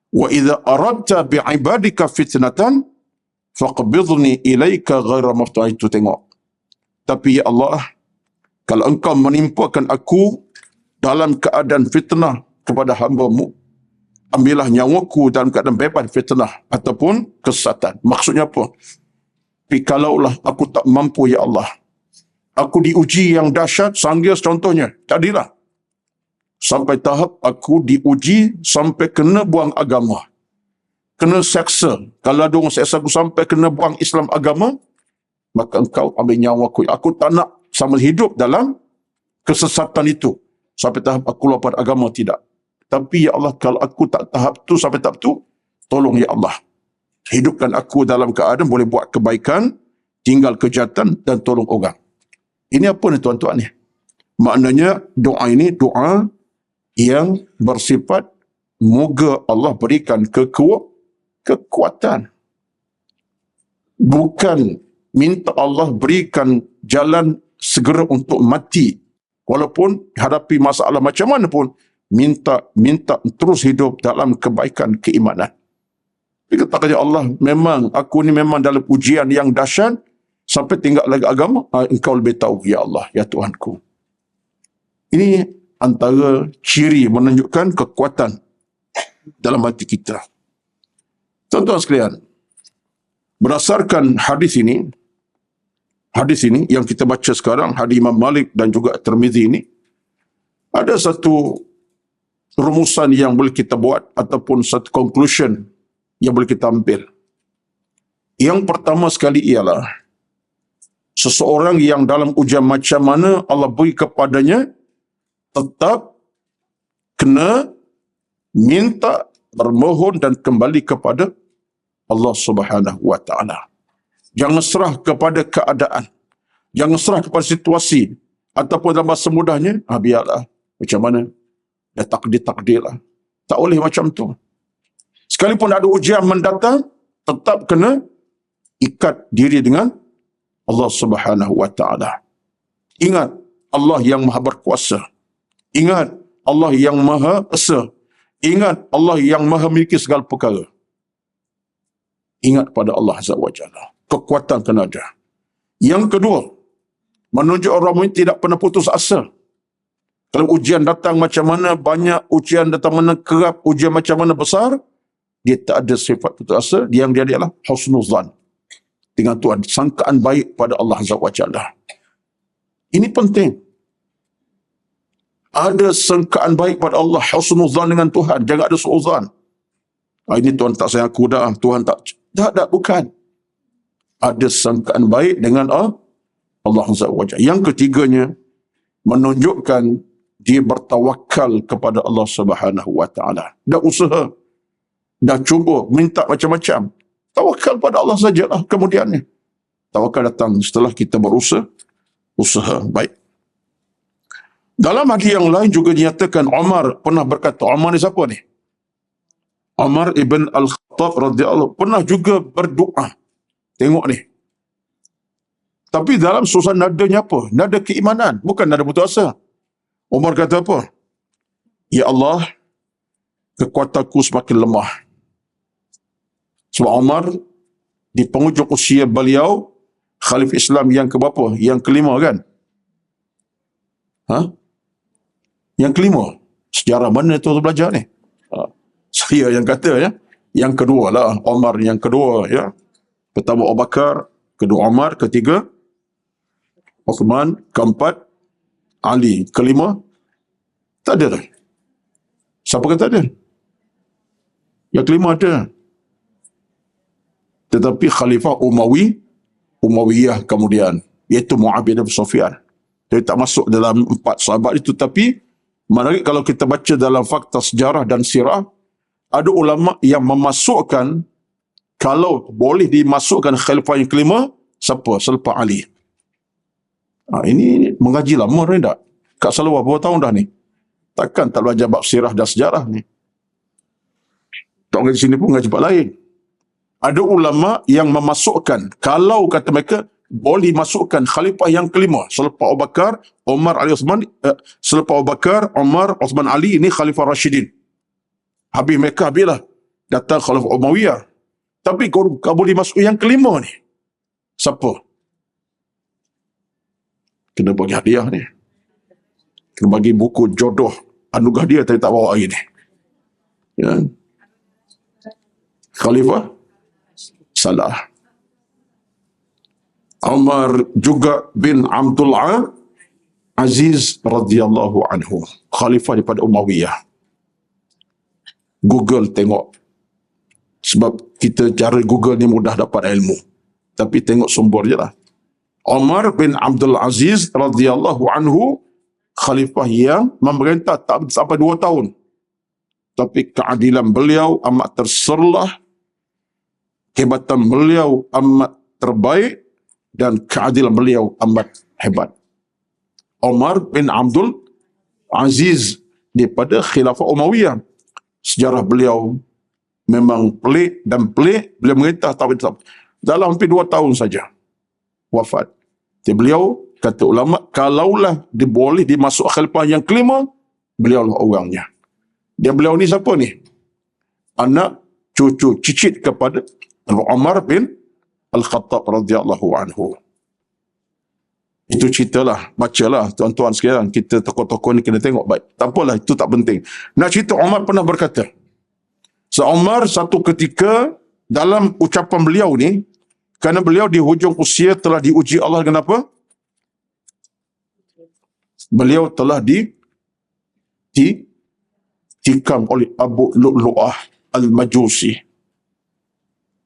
Wa idza aradta bi'ibadika fitnatan, faqbidni ilaika ghaira maftun. Itu tengok. Tapi ya Allah, kalau engkau menimpakan aku dalam keadaan fitnah kepada hamba-Mu, ambillah nyawaku dalam keadaan bebas fitnah ataupun kesesatan. Maksudnya apa? Tapi kalaulah aku tak mampu, ya Allah, aku diuji yang dahsyat, sanggir contohnya, jadilah. Sampai tahap aku diuji sampai kena buang agama. Kena seksa. Kalau ada orang seksa aku sampai kena buang Islam agama, maka engkau ambil nyawaku. Aku tak nak sama hidup dalam kesesatan itu. Sampai tahap aku lupa agama, tidak. Tapi ya Allah, kalau aku tak tahap tu sampai tahap tu, tolong ya Allah. Hidupkan aku dalam keadaan boleh buat kebaikan, tinggal kejahatan dan tolong orang. Ini apa ni tuan-tuan ni? Maknanya doa ini doa yang bersifat moga Allah berikan kekuatan. Bukan minta Allah berikan jalan segera untuk mati. Walaupun hadapi masalah macam mana pun, minta terus hidup dalam kebaikan keimanan. Dia kata Allah, memang aku ni memang dalam ujian yang dahsyat sampai tinggal lagi agama, engkau lebih tahu ya Allah, ya Tuhanku. Ini antara ciri menunjukkan kekuatan dalam hati kita. Tuan-tuan sekalian, berdasarkan hadis ini, hadis ini yang kita baca sekarang, hadis Imam Malik dan juga Tirmizi ini, ada satu rumusan yang boleh kita buat ataupun satu conclusion yang boleh kita ambil. Yang pertama sekali ialah seseorang yang dalam ujian macam mana Allah beri kepadanya tetap kena minta, bermohon dan kembali kepada Allah Subhanahu wa taala. Jangan serah kepada keadaan. Jangan serah kepada situasi ataupun dalam bahasa mudahnya, biarlah macam mana, dah takdir-takdirlah. Tak boleh macam tu. Sekalipun ada ujian mendatang, tetap kena ikat diri dengan Allah Subhanahu wa taala. Ingat Allah yang Maha berkuasa. Ingat Allah yang Maha Esa. Ingat Allah yang Maha memiliki segala perkara. Ingat pada Allah Azza wa Jalla. Kekuatan kena ada. Yang kedua, menunjuk orang mukmin tidak pernah putus asa. Kalau ujian datang macam mana banyak, ujian datang mana kerap, ujian macam mana besar, dia tak ada sifat putus asa. Yang dia adalah husnuzan. Dengan Tuhan, sangkaan baik pada Allah Azza wa Jalla. Ini penting. Ada sangkaan baik pada Allah, husnuzan dengan Tuhan. Jangan ada suuzan. Ini Tuhan tak sayang aku dah, Tuhan tak. Tak, bukan. Ada sangkaan baik dengan Allah Azza wa Jalla. Yang ketiganya, menunjukkan dia bertawakal kepada Allah Subhanahu wa taala. Dah usaha, dah cuba, minta macam-macam. Tawakal pada Allah sajalah kemudiannya. Tawakal datang setelah kita berusaha, usaha baik. Dalam hadis yang lain juga dinyatakan Umar pernah berkata, Umar ni siapa ni? Umar ibn Al-Khattab radhiyallahu pernah juga berdoa. Tengok ni. Tapi dalam suasana nadanya apa? Nada keimanan, bukan nada putus asa. Umar kata apa? Ya Allah, kekuatanku semakin lemah. Sebab Umar di penghujung usia beliau Khalifah Islam yang keberapa? Yang kelima kan? Yang kelima. Sejarah mana tu belajar ni? Saya yang kata ya. Yang kedua lah. Umar yang kedua ya. Pertama Abu Bakar, kedua Umar, ketiga Uthman, keempat Ali, kelima tak ada dah. Siapa kata ada? Yang kelima ada. Tetapi Khalifah Umayyah kemudian, iaitu Muawiyah bin Sufyan. Dia tak masuk dalam 4 sahabat itu, tapi menarik kalau kita baca dalam fakta sejarah dan sirah, ada ulama yang memasukkan kalau boleh dimasukkan Khalifah yang kelima, siapa? Selepas Ali. Ini mengaji lama ni tak? Kak Salwa berapa tahun dah ni? Takkan tak belajar bab sirah dan sejarah ni? Tak mengaji sini pun mengaji bab lain. Ada ulama yang memasukkan, kalau kata mereka, boleh masukkan Khalifah yang kelima. Selepas Abu Bakar, Umar, Ali, Uthman, selepas Abu Bakar, Umar, Uthman, Ali, ini Khalifah Rashidin. Habislah. Datang Khalifah Umayyah. Tapi kau boleh masuk yang kelima ni. Siapa? Kena bagi hadiah ni. Kena bagi buku jodoh. Anugerah dia tapi tak bawa hari ni. Ya. Khalifah? Salah. Umar juga bin Abdul Aziz radhiyallahu anhu. Khalifah daripada Umayyah. Google tengok. Sebab kita cara Google ni mudah dapat ilmu. Tapi tengok sumber je lah. Umar bin Abdul Aziz radhiyallahu anhu, khalifah yang memerintah tak sampai 2 tahun. Tapi keadilan beliau amat terserlah, kehebatan beliau amat terbaik, dan keadilan beliau amat hebat. Umar bin Abdul Aziz daripada Khilafah Umayyah. Sejarah beliau memang pelik dan pelik. Beliau merintah dalam hampir 2 tahun saja wafat. Jadi beliau, kata ulama, kalaulah boleh dimasuk khalifah yang kelima, beliau lah orangnya. Dia beliau ni siapa ni? Anak cucu cicit kepada Umar bin Al-Khattab radhiyallahu anhu. Itu ceritalah, bacalah tuan-tuan sekalian, kita tokoh-tokoh ni kena tengok baik. Tak apalah, itu tak penting. Nak cerita Umar pernah berkata, Umar satu ketika dalam ucapan beliau ni, Kerana beliau di hujung usia telah diuji Allah dengan apa? Beliau telah ditikam oleh Abu Lu'lu'ah Al-Majusi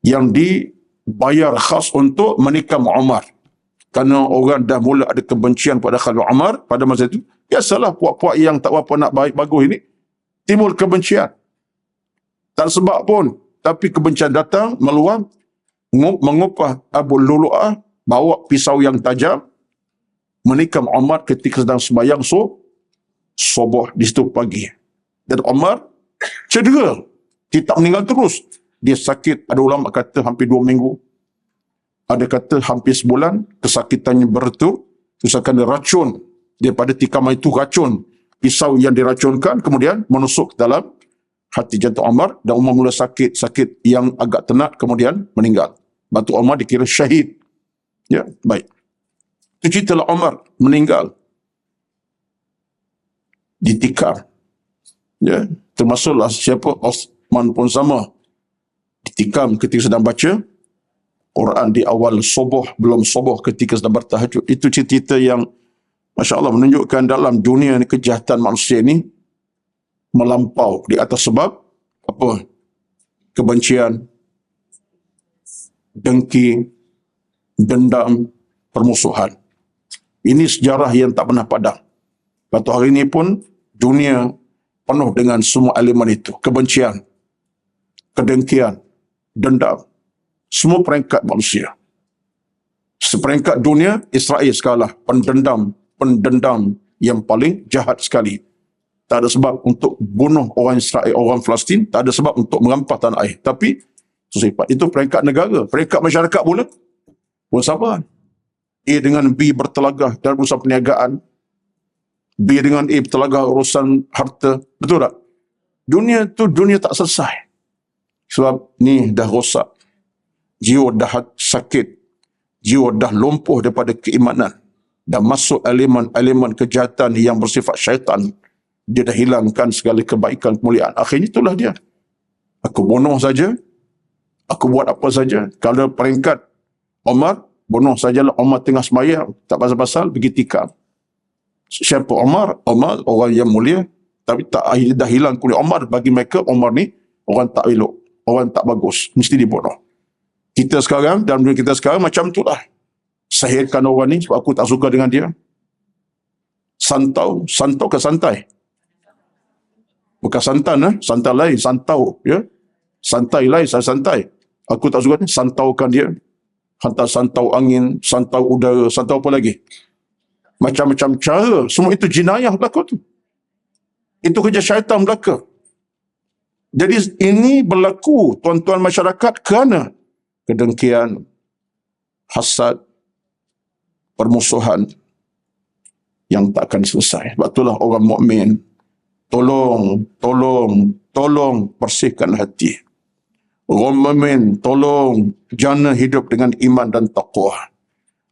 yang dibayar khas untuk menikam Umar. Kerana orang dah mula ada kebencian pada Khalifah Umar pada masa itu. Biasalah puak-puak yang tak apa nak baik bagus ini timbul kebencian. Tak sebab pun, tapi kebencian datang meluang, mengupah Abu Lu'lu'ah bawa pisau yang tajam menikam Umar ketika sedang sembahyang subuh di situ pagi. Dan Umar cedera, dia tak meninggal terus. Dia sakit, ada ulama kata hampir 2 minggu. Ada kata hampir sebulan, kesakitannya bertu, misalkan racun, daripada tikaman itu racun, pisau yang diracunkan, kemudian menusuk ke dalam hati jantung Umar, dan Umar mula sakit yang agak tenat, kemudian meninggal. Batu Umar dikira syahid. Ya, baik. Itu ceritalah Umar meninggal. Ditikam. Ya, termasuklah siapa? Osman pun sama. Ditikam ketika sedang baca Quran di awal subuh, belum subuh ketika sedang bertahajud. Itu cerita yang Masya Allah menunjukkan dalam dunia ni kejahatan manusia ini melampau di atas sebab apa? Kebencian, dengki, dendam, permusuhan. Ini sejarah yang tak pernah padam. Lepas hari ini pun dunia penuh dengan semua elemen itu. Kebencian, kedengkian, dendam. Semua peringkat manusia. Seperingkat dunia, Israel sekalah pendendam yang paling jahat sekali. Tak ada sebab untuk bunuh orang Israel, orang Palestin. Tak ada sebab untuk merampas tanah air. Tapi itu peringkat negara. Peringkat masyarakat pula pun sama. A dengan B bertelagah dalam urusan perniagaan. B dengan A bertelagah urusan harta. Betul tak? Dunia tu dunia tak selesai. Sebab ni dah rosak. Jiwa dah sakit. Jiwa dah lumpuh daripada keimanan. Dah masuk elemen-elemen kejahatan yang bersifat syaitan. Dia dah hilangkan segala kebaikan, kemuliaan. Akhirnya itulah dia. Aku bunuh saja. Aku buat apa saja. Kalau peringkat Umar, bunuh sajalah. Umar tengah sembahyang. Tak pasal-pasal, pergi tikam. Siapa Umar? Umar orang yang mulia. Tapi tak dah hilang kulit Umar. Bagi mereka, Umar ni orang tak elok. Orang tak bagus. Mesti dibunuh. Kita sekarang, dalam dunia kita sekarang macam itulah. Sahirkan orang ni sebab aku tak suka dengan dia. Santau ke santai? Bukan santan, santan lain, santau. Ya? Santai lain, saya santai. Aku tak suka ni, santaukan dia. Hantar santau angin, santau udara, santau apa lagi? Macam-macam cara. Semua itu jenayah berlaku tu. Itu kerja syaitan berlaku. Jadi ini berlaku, tuan-tuan masyarakat, kerana kedengkian, hasad, permusuhan yang tak akan selesai. Sebab itulah orang mukmin tolong bersihkan hati. Orang mukmin tolong jana hidup dengan iman dan taqwa.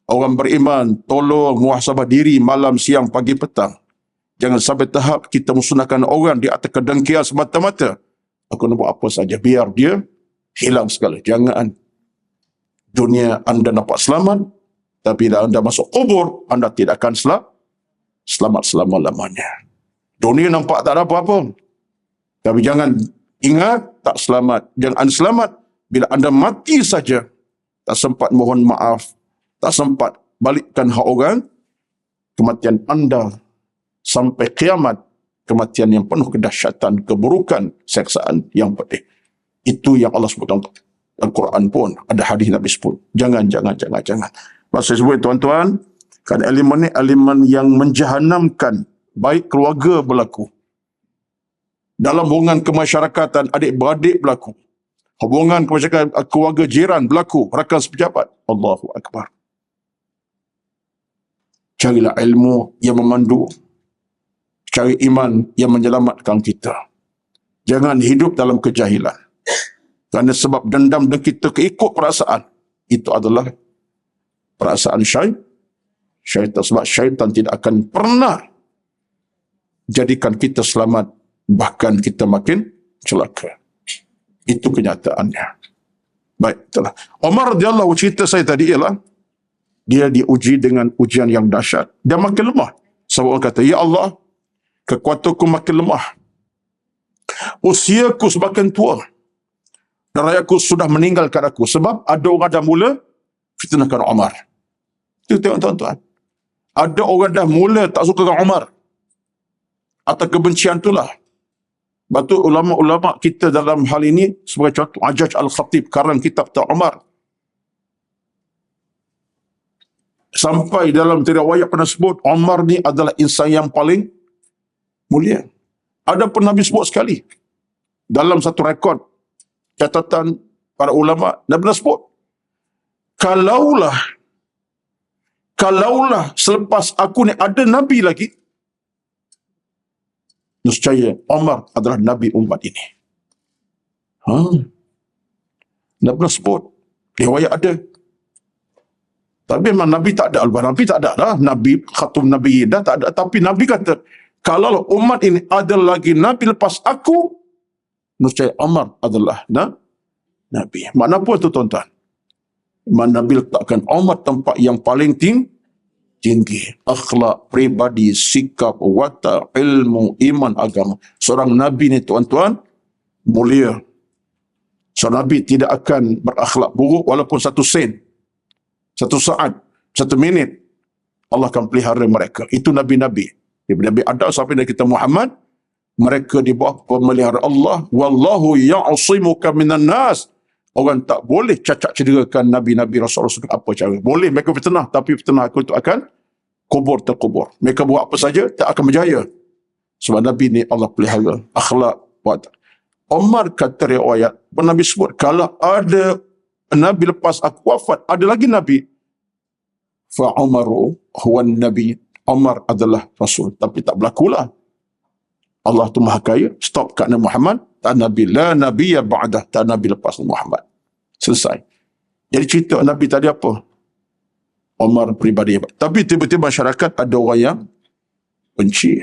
Orang beriman tolong muhasabah diri malam, siang, pagi, petang. Jangan sampai tahap kita musnahkan orang di atas kedengkian semata-mata. Aku nak buat apa saja biar dia hilang segala. Jangan. Dunia anda nampak selamat, tapi bila anda masuk kubur, anda tidak akan selamat selama-lamanya. Dunia nampak tak ada apa-apa, tapi jangan ingat tak selamat. Jangan anda selamat bila anda mati saja. Tak sempat mohon maaf, tak sempat balikkan hak orang. Kematian anda sampai kiamat, kematian yang penuh kedahsyatan, keburukan, seksaan yang pedih. Itu yang Allah sebut dalam Al-Quran pun, ada hadis Nabi sebut. Jangan. Maksud saya sebut tuan-tuan, kerana elemen ni elemen yang menjahanamkan baik keluarga berlaku. Dalam hubungan kemasyarakatan, adik-beradik berlaku. Hubungan kemasyarakatan, keluarga jiran berlaku. Rakan sepejabat. Allahu Akbar. Carilah ilmu yang memandu. Cari iman yang menyelamatkan kita. Jangan hidup dalam kejahilan. Kerana sebab dendam dan kita keikut perasaan. Itu adalah perasaan syaitan. Sebab syaitan tidak akan pernah jadikan kita selamat. Bahkan kita makin celaka. Itu kenyataannya. Baik, itulah. Umar radhiyallahu cerita saya tadi ialah dia diuji dengan ujian yang dahsyat. Dia makin lemah. Sebab Allah kata, ya Allah, kekuatanku makin lemah. Usiaku semakin tua. Dan rakyatku sudah meninggalkan aku. Sebab ada orang dah mula fitnahkan Umar. Itu tengok tuan-tuan. Ada orang dah mula tak suka dengan Umar. Atas kebencian itulah. Batu ulama-ulama kita dalam hal ini, sebagai contoh, Ajaj Al-Khatib, karang kitab tentang Umar. Sampai dalam riwayat pernah sebut, Umar ni adalah insan yang paling mulia. Ada pernah Nabi sebut sekali. Dalam satu rekod, catatan para ulama, Nabi pernah sebut, kalaulah selepas aku ni ada Nabi lagi, nescaya Umar adalah Nabi umat ini. Nabi pernah sebut. Riwayat ada. Tapi memang Nabi tak ada. Nabi tak ada lah. Nabi, khatum Nabi dah tak ada. Tapi Nabi kata, kalau umat ini ada lagi Nabi lepas aku, nescaya Umar adalah Nabi. Makna apa tu tuan-tuan? Nabi letakkan Umar tempat yang paling tinggi. Akhlak, pribadi, sikap, watak, ilmu, iman, agama. Seorang Nabi ni tuan-tuan, mulia. Seorang Nabi tidak akan berakhlak buruk walaupun satu sen, satu saat, satu minit. Allah akan pelihara mereka. Itu Nabi-Nabi. Nabi Adam sampai dari kita Muhammad, mereka di bawah pemeliharaan Allah. Wallahu ya'asimuka minan nas. Orang tak boleh cacat cederakan Nabi-Nabi Rasul-Rasul apa cara. Boleh mereka fitnah, tapi fitnah aku itu akan terkubur. Mereka buat apa saja, tak akan berjaya. Sebab Nabi ni Allah pelihara. Akhlak. Umar kata riwayat, Nabi sebut, kalau ada Nabi lepas aku wafat, ada lagi Nabi. Fa Umaru huwan Nabi. Umar adalah Rasul. Tapi tak berlakulah. Allah tu maha kaya. Stop kat Nabi Muhammad. Tak Nabi. La Nabiya ba'dah. Tak Nabi lepas Nabi Muhammad. Selesai. Jadi cerita Nabi tadi apa? Umar pribadi. Tapi tiba-tiba masyarakat ada orang yang benci.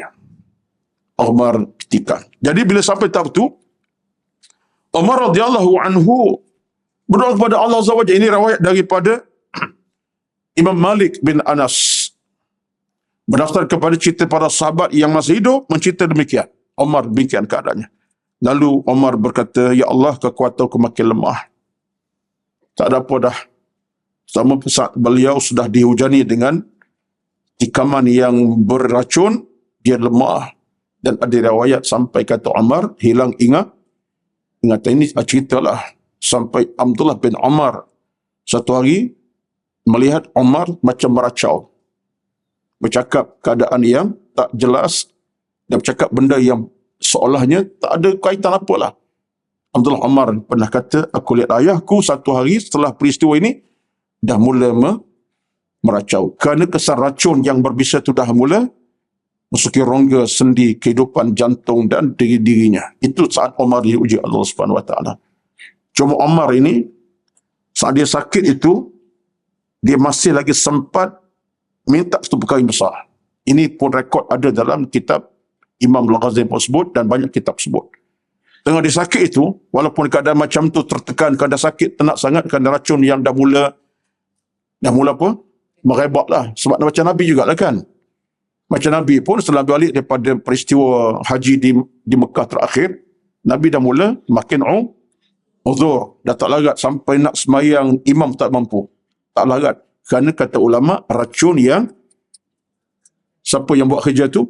Umar petikan. Jadi bila sampai tahap tu, Umar radhiyallahu anhu berdoa kepada Allah Azza wa Jalla. Ini riwayat daripada Imam Malik bin Anas. Berdasar kepada cerita para sahabat yang masih hidup, mencerita demikian. Umar demikian keadaannya. Lalu Umar berkata, ya Allah, kekuatanku makin lemah. Tak ada apa dah. Sama saat beliau sudah dihujani dengan tikaman yang beracun, dia lemah. Dan ada riwayat sampai kata Umar, hilang ingatan. Ini ceritalah. Sampai Abdullah bin Umar satu hari melihat Umar macam meracau. Bercakap keadaan yang tak jelas dan bercakap benda yang seolahnya tak ada kaitan apalah. Abdullah Umar pernah kata, aku lihat ayahku satu hari setelah peristiwa ini dah mula meracau. Kerana kesan racun yang berbisa itu dah mula masuki rongga sendi kehidupan jantung dan diri-dirinya. Itu saat Umar diuji Allah Subhanahu Wa Taala. Cuma Umar ini saat dia sakit itu, dia masih lagi sempat minta satu perkara yang besar. Ini pun rekod ada dalam kitab Imam Al-Ghazali sebut dan banyak kitab sebut. Tengah dia sakit itu, walaupun keadaan macam tu tertekan, keadaan sakit tenat sangat, kerana racun yang dah mula apa? Merebak lah. Sebab macam Nabi jugalah kan. Macam Nabi pun setelah balik daripada peristiwa haji di Mekah terakhir, Nabi dah mula makin uzur. Dah tak larat sampai nak semayang imam tak mampu. Tak larat. Kerana kata ulama, racun yang siapa yang buat kerja tu?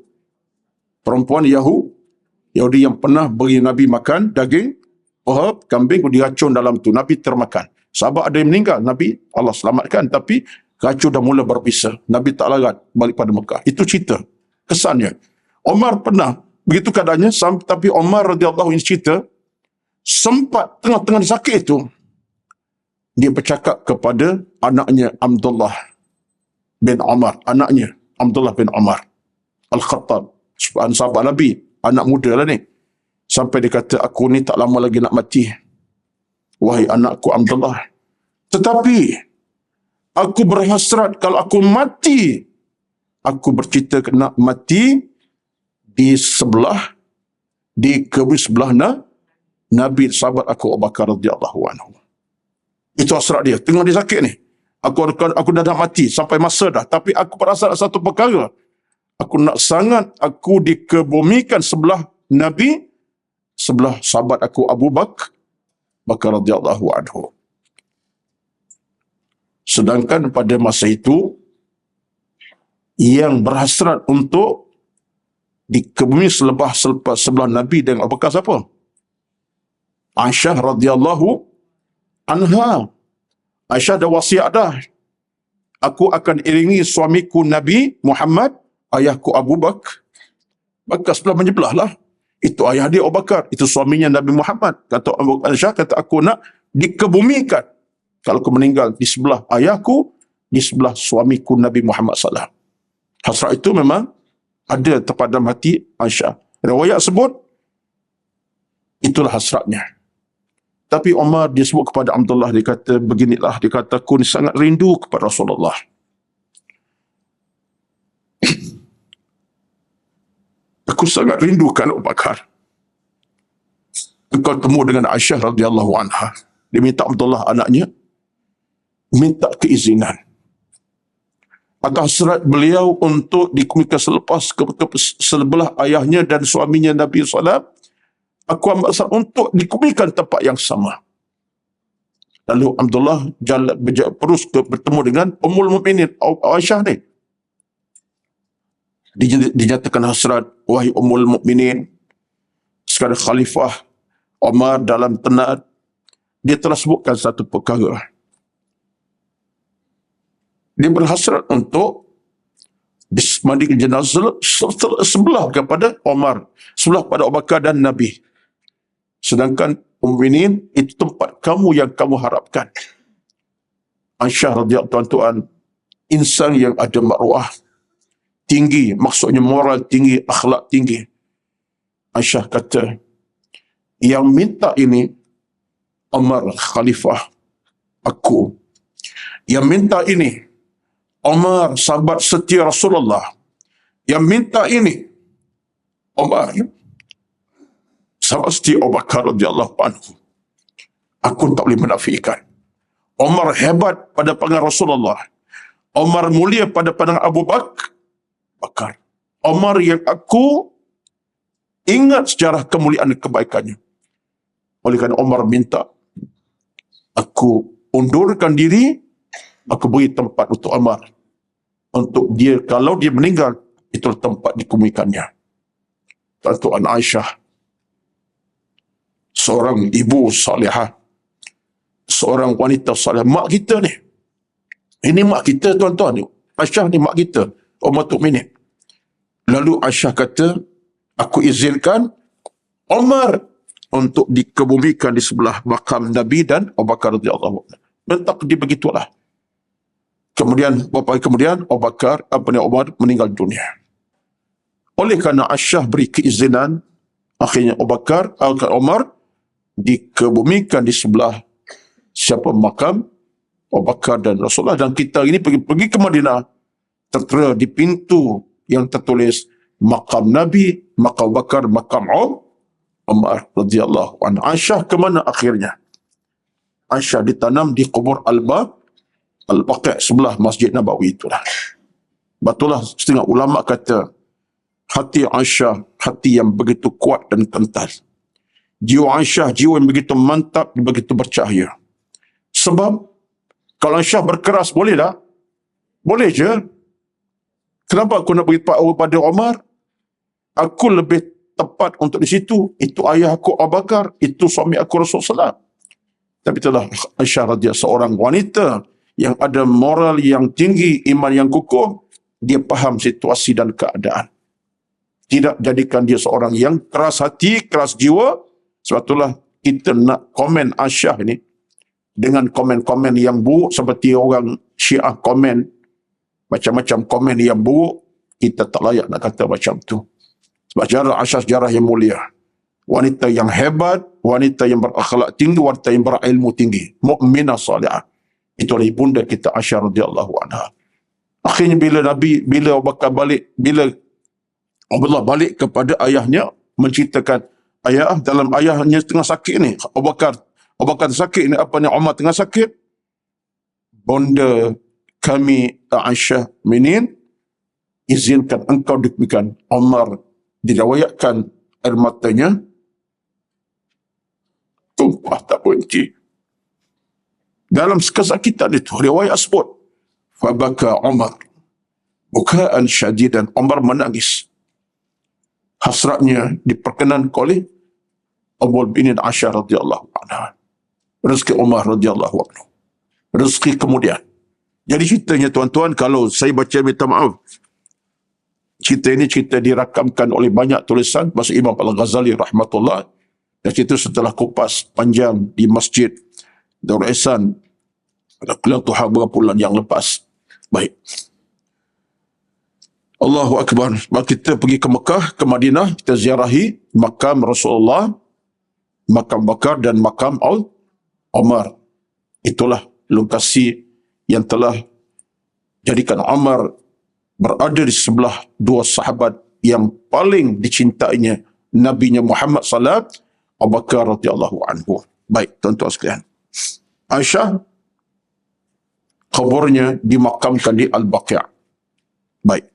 Perempuan Yahudi yang pernah beri Nabi makan daging kambing, diracun dalam tu. Nabi termakan. Sahabat ada yang meninggal. Nabi Allah selamatkan. Tapi racun dah mula berpisah. Nabi tak larat balik pada Mekah. Itu cerita. Kesannya. Umar pernah. Begitu keadaannya. Tapi Umar radhiyallahu anhu cerita. Sempat tengah-tengah sakit itu. Dia bercakap kepada anaknya Abdullah bin Umar. Anaknya Abdullah bin Umar Al-Khattab. Sahabat Nabi. Anak muda lah ni. Sampai dia kata, aku ni tak lama lagi nak mati. Wahai anakku Abdullah. Tetapi, aku berhasrat kalau aku mati. Aku bercita nak mati di kedua sebelah Nabi, sahabat aku Abu Bakar radhiyallahu anhu. Itu hasrat dia. Tengah dia sakit ni. Aku dah nak mati sampai masa dah. Tapi aku perasan satu perkara. Aku nak sangat aku dikebumikan sebelah Nabi, sebelah sahabat aku Abu Bakar radhiyallahu anhu. Sedangkan pada masa itu, yang berhasrat untuk dikebumi sebelah Nabi dan Abu Bakar siapa? Aisyah radhiyallahu anha. Aisyah dah wasiat dah. Aku akan iringi suamiku Nabi Muhammad, ayahku Abu Bakar. Maka sebelah menyebelah lah. Itu ayah dia Abu Bakar. Itu suaminya Nabi Muhammad. Kata Aisyah, kata aku nak dikebumikan. Kalau aku meninggal di sebelah ayahku, di sebelah suamiku Nabi Muhammad SAW. Hasrat itu memang ada terpadam hati Aisyah. Riwayat sebut, itulah hasratnya. Tapi Umar dia sebut kepada Abdullah, dia kata beginilah, dia kata aku ni sangat rindu kepada Rasulullah. Aku sangat rindukan Abu Bakar. Engkau temu dengan Aisyah radhiyallahu anha. Dia minta Abdullah anaknya, minta keizinan atas hasrat beliau untuk dikebumikan selepas sebelah ayahnya dan suaminya Nabi SAW. Aku ambil hasrat untuk dikebumikan tempat yang sama. Lalu Abdullah terus bertemu dengan Ummul Mukminin Aisyah ni. Dinyatakan hasrat, wahai Ummul Mukminin, sekali Khalifah Umar dalam tenat, dia telah sebutkan satu perkara. Dia berhasrat untuk dimandikan jenazah sebelah kepada Umar, sebelah pada Abu Bakar dan Nabi. Sedangkan Mukminin, itu tempat kamu yang kamu harapkan. Aisyah radhiyallahu tuan, insan yang ada maruah tinggi, maksudnya moral tinggi, akhlak tinggi. Aisyah kata, yang minta ini Umar Khalifah aku. Yang minta ini Umar sahabat setia Rasulullah. Yang minta ini Umar sahabat setia Abu Bakar radhiyallahu anhu. Aku tak boleh menafikan. Umar hebat pada pandangan Rasulullah. Umar mulia pada pandangan Abu Bakar. Umar yang aku ingat sejarah kemuliaan dan kebaikannya. Oleh kerana Umar minta, aku undurkan diri, aku beri tempat untuk Umar. Untuk dia, kalau dia meninggal, itulah tempat dikebumikannya. Tuan Aisyah, seorang ibu salihah, seorang wanita salihah, mak kita ni. Ini mak kita tuan-tuan. Aisyah ni mak kita, Ummatul Mukminin. Lalu Aisyah kata, aku izinkan Umar untuk dikebumikan di sebelah makam Nabi dan Abu Bakar radhiyallahu anhu. Dan takdir begitulah. Kemudian, beberapa hari kemudian, Umar meninggal dunia. Oleh kerana Aisyah beri keizinan, akhirnya Umar dikebumikan di sebelah siapa makam Abu Bakar dan Rasulullah. Dan kita ini pergi ke Madinah, tertera di pintu yang tertulis makam Nabi, makam Abu Bakar, makam Umar radhiyallahu anhu. Aisyah ke mana akhirnya? Aisyah ditanam di kubur Al-Baqi' sebelah Masjid Nabawi itulah. Betullah setengah ulama kata, hati Aisyah, hati yang begitu kuat dan kental. Jiwa Aisyah, jiwa yang begitu mantap, begitu bercahaya. Sebab, kalau Aisyah berkeras, boleh tak? Boleh je. Kenapa aku nak beritahu pada Umar? Aku lebih tepat untuk di situ. Itu ayah aku Abu Bakar, itu suami aku Rasulullah. Tapi itulah Aisyah radhiyallahu, seorang wanita yang ada moral yang tinggi, iman yang kukuh. Dia faham situasi dan keadaan. Tidak jadikan dia seorang yang keras hati, keras jiwa. Sebab itulah kita nak komen Aisyah ini dengan komen-komen yang buruk, seperti orang Syiah komen macam-macam komen yang buruk. Kita tak layak nak kata macam tu. Sebab sejarah Aisyah sejarah yang mulia. Wanita yang hebat, wanita yang berakhlak tinggi, wanita yang berilmu tinggi. Mukminah salihah. Itulah ibunda kita Aisyah radhiyallahu anha. Akhirnya bila Abu Bakar balik, bila Abdullah balik kepada ayahnya, menceritakan, ayah, dalam ayahnya tengah sakit ni, Abu Bakar sakit ni, Umar tengah sakit, bonda kami Aisyah Minin, izinkan engkau demikian. Umar diriwayatkan air matanya tumpah tak berhenti. Dalam kesakitan itu, riwayat sebut, fabaka Umar bukaan syadidan. Umar menangis. Hasratnya diperkenan oleh Ummul Mukminin Aisyah radhiyallahu anha. Rezeki Umar radhiyallahu anhu. Rezeki kemudian. Jadi ceritanya tuan-tuan, kalau saya baca minta maaf, cerita ini cerita dirakamkan oleh banyak tulisan masa Imam Al-Ghazali rahmatullah. Dan itu setelah kupas panjang di Masjid Darul Ihsan dalam Tuhan beberapa bulan yang lepas. Baik. Allahu Akbar. Kita pergi ke Mekah, ke Madinah, kita ziarahi makam Rasulullah, makam Bakar dan makam Umar. Itulah lokasi yang telah jadikan Umar berada di sebelah dua sahabat yang paling dicintainya Nabi-Nya Muhammad sallallahu alaihi wasallam, Abu Bakar radhiyallahu anhu. Baik, tuan-tuan sekalian. Aisyah kuburnya dimakamkan di Al-Baqi'. Baik.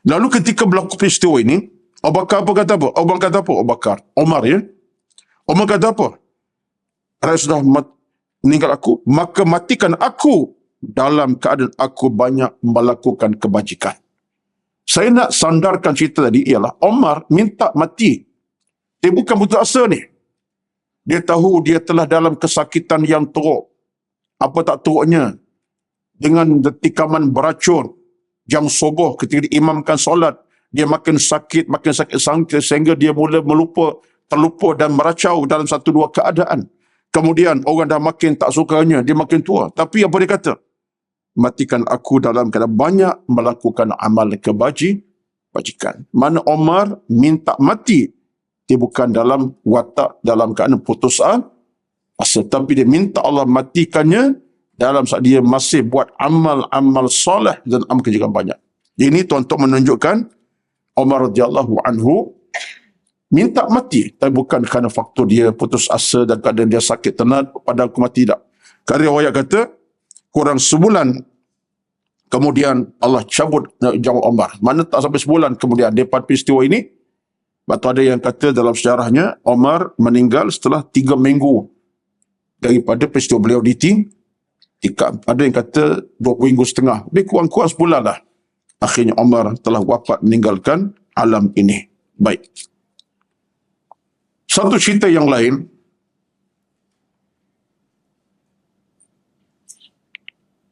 Lalu ketika berlaku peristiwa ini, Abu Bakar apa kata apa? Abu Bakar kata apa? Abu Bakar. Umar ya. Umar kata apa? Rakyat sudah meninggal aku, maka matikan aku dalam keadaan aku banyak melakukan kebajikan. Saya nak sandarkan cerita tadi ialah Umar minta mati. Dia bukan putus asa ni. Dia tahu dia telah dalam kesakitan yang teruk. Apa tak teruknya? Dengan tikaman beracun. Jam subuh ketika diimamkan solat, dia makin sakit sehingga dia mula terlupa dan meracau dalam satu dua keadaan. Kemudian orang dah makin tak sukanya, dia makin tua. Tapi apa dia kata? Matikan aku dalam keadaan banyak melakukan amal kebajikan. Mana Umar minta mati, dia bukan dalam watak, dalam keadaan putus asa, tapi dia minta Allah matikannya dalam saat dia masih buat amal-amal soleh dan amal kebajikan banyak. Ini tuan-tuan menunjukkan Umar radhiyallahu anhu minta mati, tapi bukan kerana faktor dia putus asa dan keadaan dia sakit tenat, padahal aku mati tak. Kerana riwayat kata, kurang sebulan kemudian Allah cabut nyawa Umar. Mana tak sampai sebulan kemudian daripada peristiwa ini. Sebab tu ada yang kata dalam sejarahnya, Umar meninggal setelah 3 minggu daripada peristiwa beliau ditikam. Ada yang kata 2 minggu setengah. Lebih kurang-kurang sebulan lah. Akhirnya Umar telah wafat meninggalkan alam ini. Baik. Satu cerita yang lain,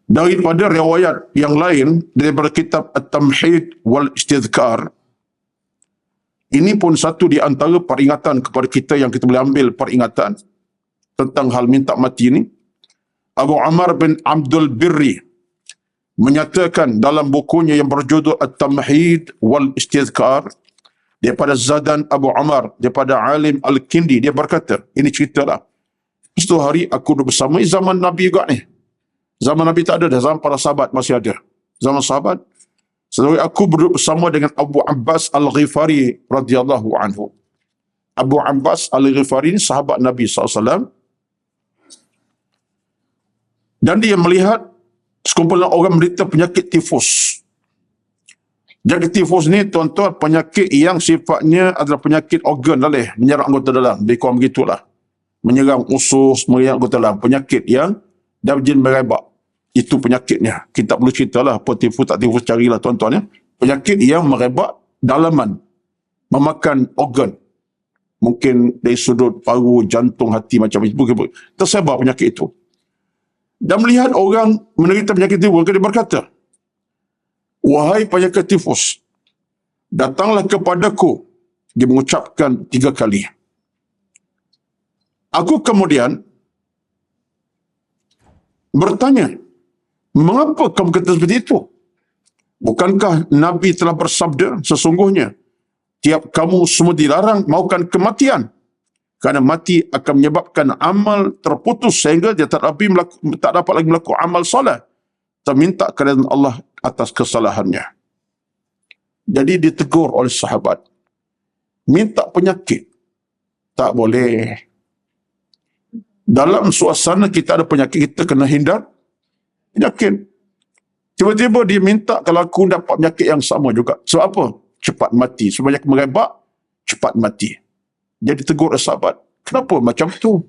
daripada riwayat yang lain daripada kitab At-Tamhid wal Istidhkar, ini pun satu di antara peringatan kepada kita yang kita boleh ambil peringatan tentang hal minta mati ini. Abu Amr bin Abdul Birri menyatakan dalam bukunya yang berjudul At-Tamhid wal Istidhkar, daripada Zadan Abu Amr, daripada Alim Al-Kindi, dia berkata, ini cerita lah. Satu hari aku duduk bersama, zaman Nabi juga ni. Zaman Nabi tak ada dah, zaman para sahabat masih ada. Zaman sahabat, satu hari aku duduk bersama dengan Abu Abbas Al-Ghifari radhiyallahu anhu. Abu Abbas Al-Ghifari ini sahabat Nabi SAW. Dan dia melihat sekumpulan orang menderita penyakit tifus. Penyakit tifus ni tuan-tuan penyakit yang sifatnya adalah penyakit organ lalih, menyerang anggota dalam. Lebih kurang begitulah. Menyerang usus, menyerang anggota dalam. Penyakit yang darjin merebak. Itu penyakitnya. Kita perlu ceritalah apa tifus tak tifus, carilah tuan-tuan ya. Penyakit yang merebak dalaman. Memakan organ. Mungkin dari sudut paru, jantung, hati macam itu. Tersebar penyakit itu. Dan melihat orang menderita penyakit tifus, dia berkata, wahai penyakit tifus, datanglah kepadaku. Dia mengucapkan 3 kali. Aku kemudian bertanya, mengapa kamu kata seperti itu? Bukankah Nabi telah bersabda, sesungguhnya tiap kamu semua dilarang mahukan kematian, kerana mati akan menyebabkan amal terputus sehingga dia tak dapat lagi melakukan amal solat, terminta keridhaan Allah atas kesalahannya. Jadi ditegur oleh sahabat, minta penyakit tak boleh. Dalam suasana kita ada penyakit, kita kena hindar penyakit. Tiba-tiba dia minta kalau aku dapat penyakit yang sama juga. Sebab apa? Cepat mati. Sebanyak merebak, cepat mati. Jadi tegur sahabat, kenapa macam tu?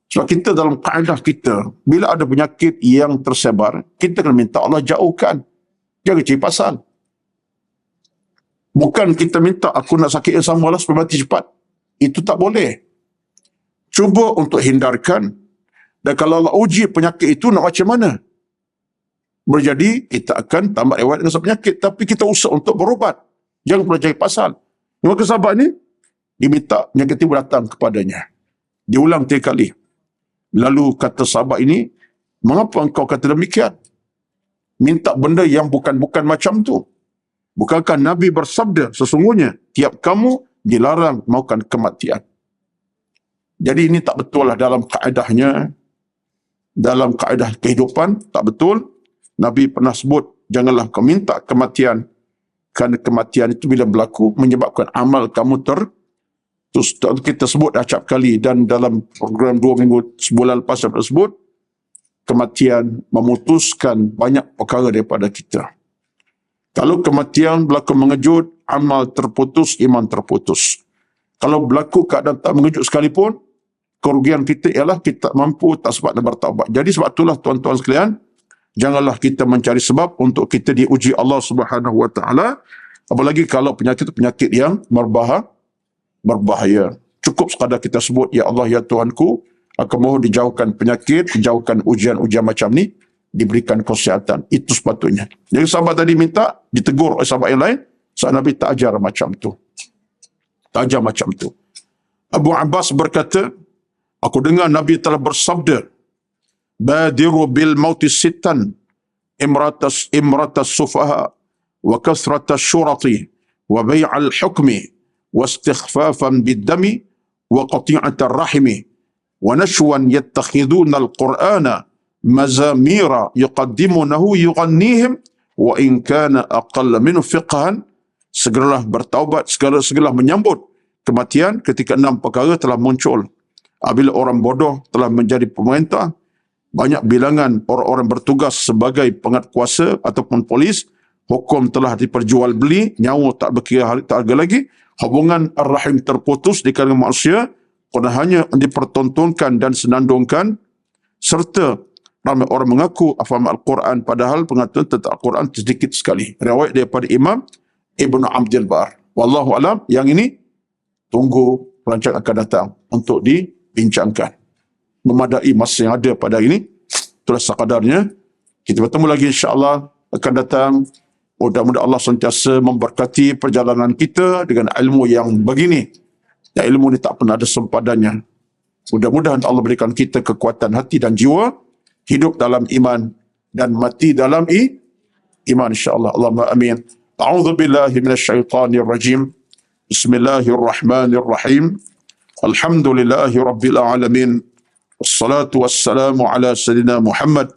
Sebab kita dalam kaedah kita, bila ada penyakit yang tersebar, kita kena minta Allah jauhkan. Jangan cari pasal. Bukan kita minta, aku nak sakit yang sama lah supaya mati cepat. Itu tak boleh. Cuba untuk hindarkan. Dan kalau Allah uji penyakit itu, nak macam mana? Berjadi, kita akan tamat lewat dengan penyakit. Tapi kita usaha untuk berubat. Jangan pula cari pasal. Maka sahabat ni, diminta penyakit itu datang kepadanya. Diulang 3 kali. Lalu kata sahabat ini, mengapa engkau kata demikian? Minta benda yang bukan-bukan macam tu. Bukankah Nabi bersabda, sesungguhnya tiap kamu dilarang maukan kematian. Jadi ini tak betul lah dalam kaedahnya. Dalam kaedah kehidupan, tak betul. Nabi pernah sebut, janganlah kau minta kematian. Kerana kematian itu bila berlaku, menyebabkan amal kamu terus kita sebut acap kali, dan dalam program 2 minggu sebulan lepas saya sebut, kematian memutuskan banyak perkara daripada kita. Kalau kematian berlaku mengejut, amal terputus, iman terputus. Kalau berlaku keadaan tak mengejut sekalipun, kerugian kita ialah kita mampu tak sempat dan bertaubat. Jadi sebab itulah tuan-tuan sekalian, janganlah kita mencari sebab untuk kita diuji Allah Subhanahu Wa Taala, apalagi kalau penyakit yang berbahaya. Cukup sekadar kita sebut, ya Allah, ya Tuhanku, aku mohon dijauhkan penyakit, dijauhkan ujian-ujian macam ni, diberikan kesihatan. Itu sepatutnya. Jadi sahabat tadi minta, ditegur oleh sahabat yang lain, sahabat Nabi tak ajar macam tu. Tak ajar macam tu. Abu Abbas berkata, aku dengar Nabi telah bersabda, badiru bil mauti sittan, imratas sufaha, wa kasratas syurati, wa bay'al hukmi, واستخفافا بالدم وقطيعة الرحم ونشوا يتخذون القرآن مزامير يقدمونه يغنيهم وإن كان أقل منه فقها. Segeralah bertaubat, segeralah menyambut kematian ketika 6 perkara telah muncul. Apabila orang bodoh telah menjadi pemerintah, banyak bilangan orang-orang bertugas sebagai penguatkuasa ataupun polis, hukum telah diperjualbeli, nyawa tak berkira tak harga lagi, hubungan ar-rahim terputus di kalangan manusia, kerana hanya dipertontonkan dan senandungkan, serta ramai orang mengaku faham Al-Quran padahal pengetahuan tentang Al-Quran sedikit sekali. Riwayat daripada Imam Ibn Abdul Bar. Wallahu alam, yang ini tunggu perancangan akan datang untuk dibincangkan. Memadai masa yang ada pada hari ini, itulah sekadarnya. Kita bertemu lagi insya-Allah akan datang. Mudah-mudahan Allah sentiasa memberkati perjalanan kita dengan ilmu yang begini. Dan ilmu ni tak pernah ada sempadannya. Mudah-mudahan Allah berikan kita kekuatan hati dan jiwa, hidup dalam iman dan mati dalam iman insya-Allah. Allahumma amin. A'udzu billahi minasyaitonir rajim. Bismillahirrahmanirrahim. Alhamdulillahi rabbil alamin. Wassalatu wassalamu ala sayyidina Muhammad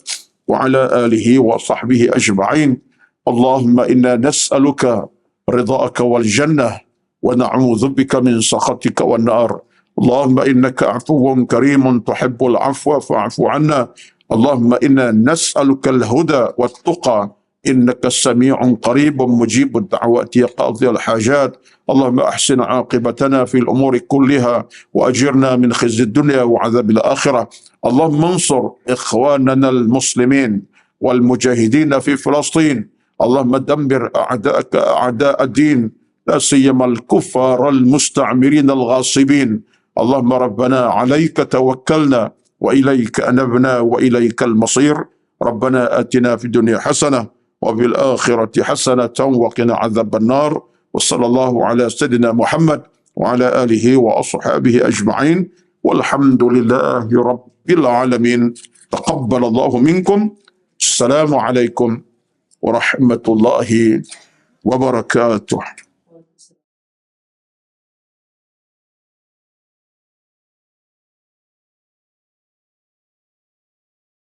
wa ala alihi wa sahbihi ajma'in. اللهم إنا نسألك رضاك والجنة ونعوذ بك من سخطك والنار. اللهم إنك عفو كريم تحب العفو فاعف عنا. اللهم إنا نسألك الهدى والتقى إنك سميع قريب مجيب الدعوات يا قاضي الحاجات. اللهم أحسن عاقبتنا في الأمور كلها وأجرنا من خزي الدنيا وعذاب الآخرة. اللهم انصر إخواننا المسلمين والمجاهدين في فلسطين. اللهم دمر أعداءك أعداء الدين، لا سيما الكفار المستعمرين الغاصبين. اللهم ربنا عليك توكلنا وإليك أنبنا وإليك المصير. ربنا آتنا في الدنيا حسنة وفي الآخرة حسنة وقنا عذاب النار. وصلى الله على سيدنا محمد وعلى آله وأصحابه أجمعين والحمد لله رب العالمين. تقبل الله منكم. السلام عليكم ورحمة الله وبركاته.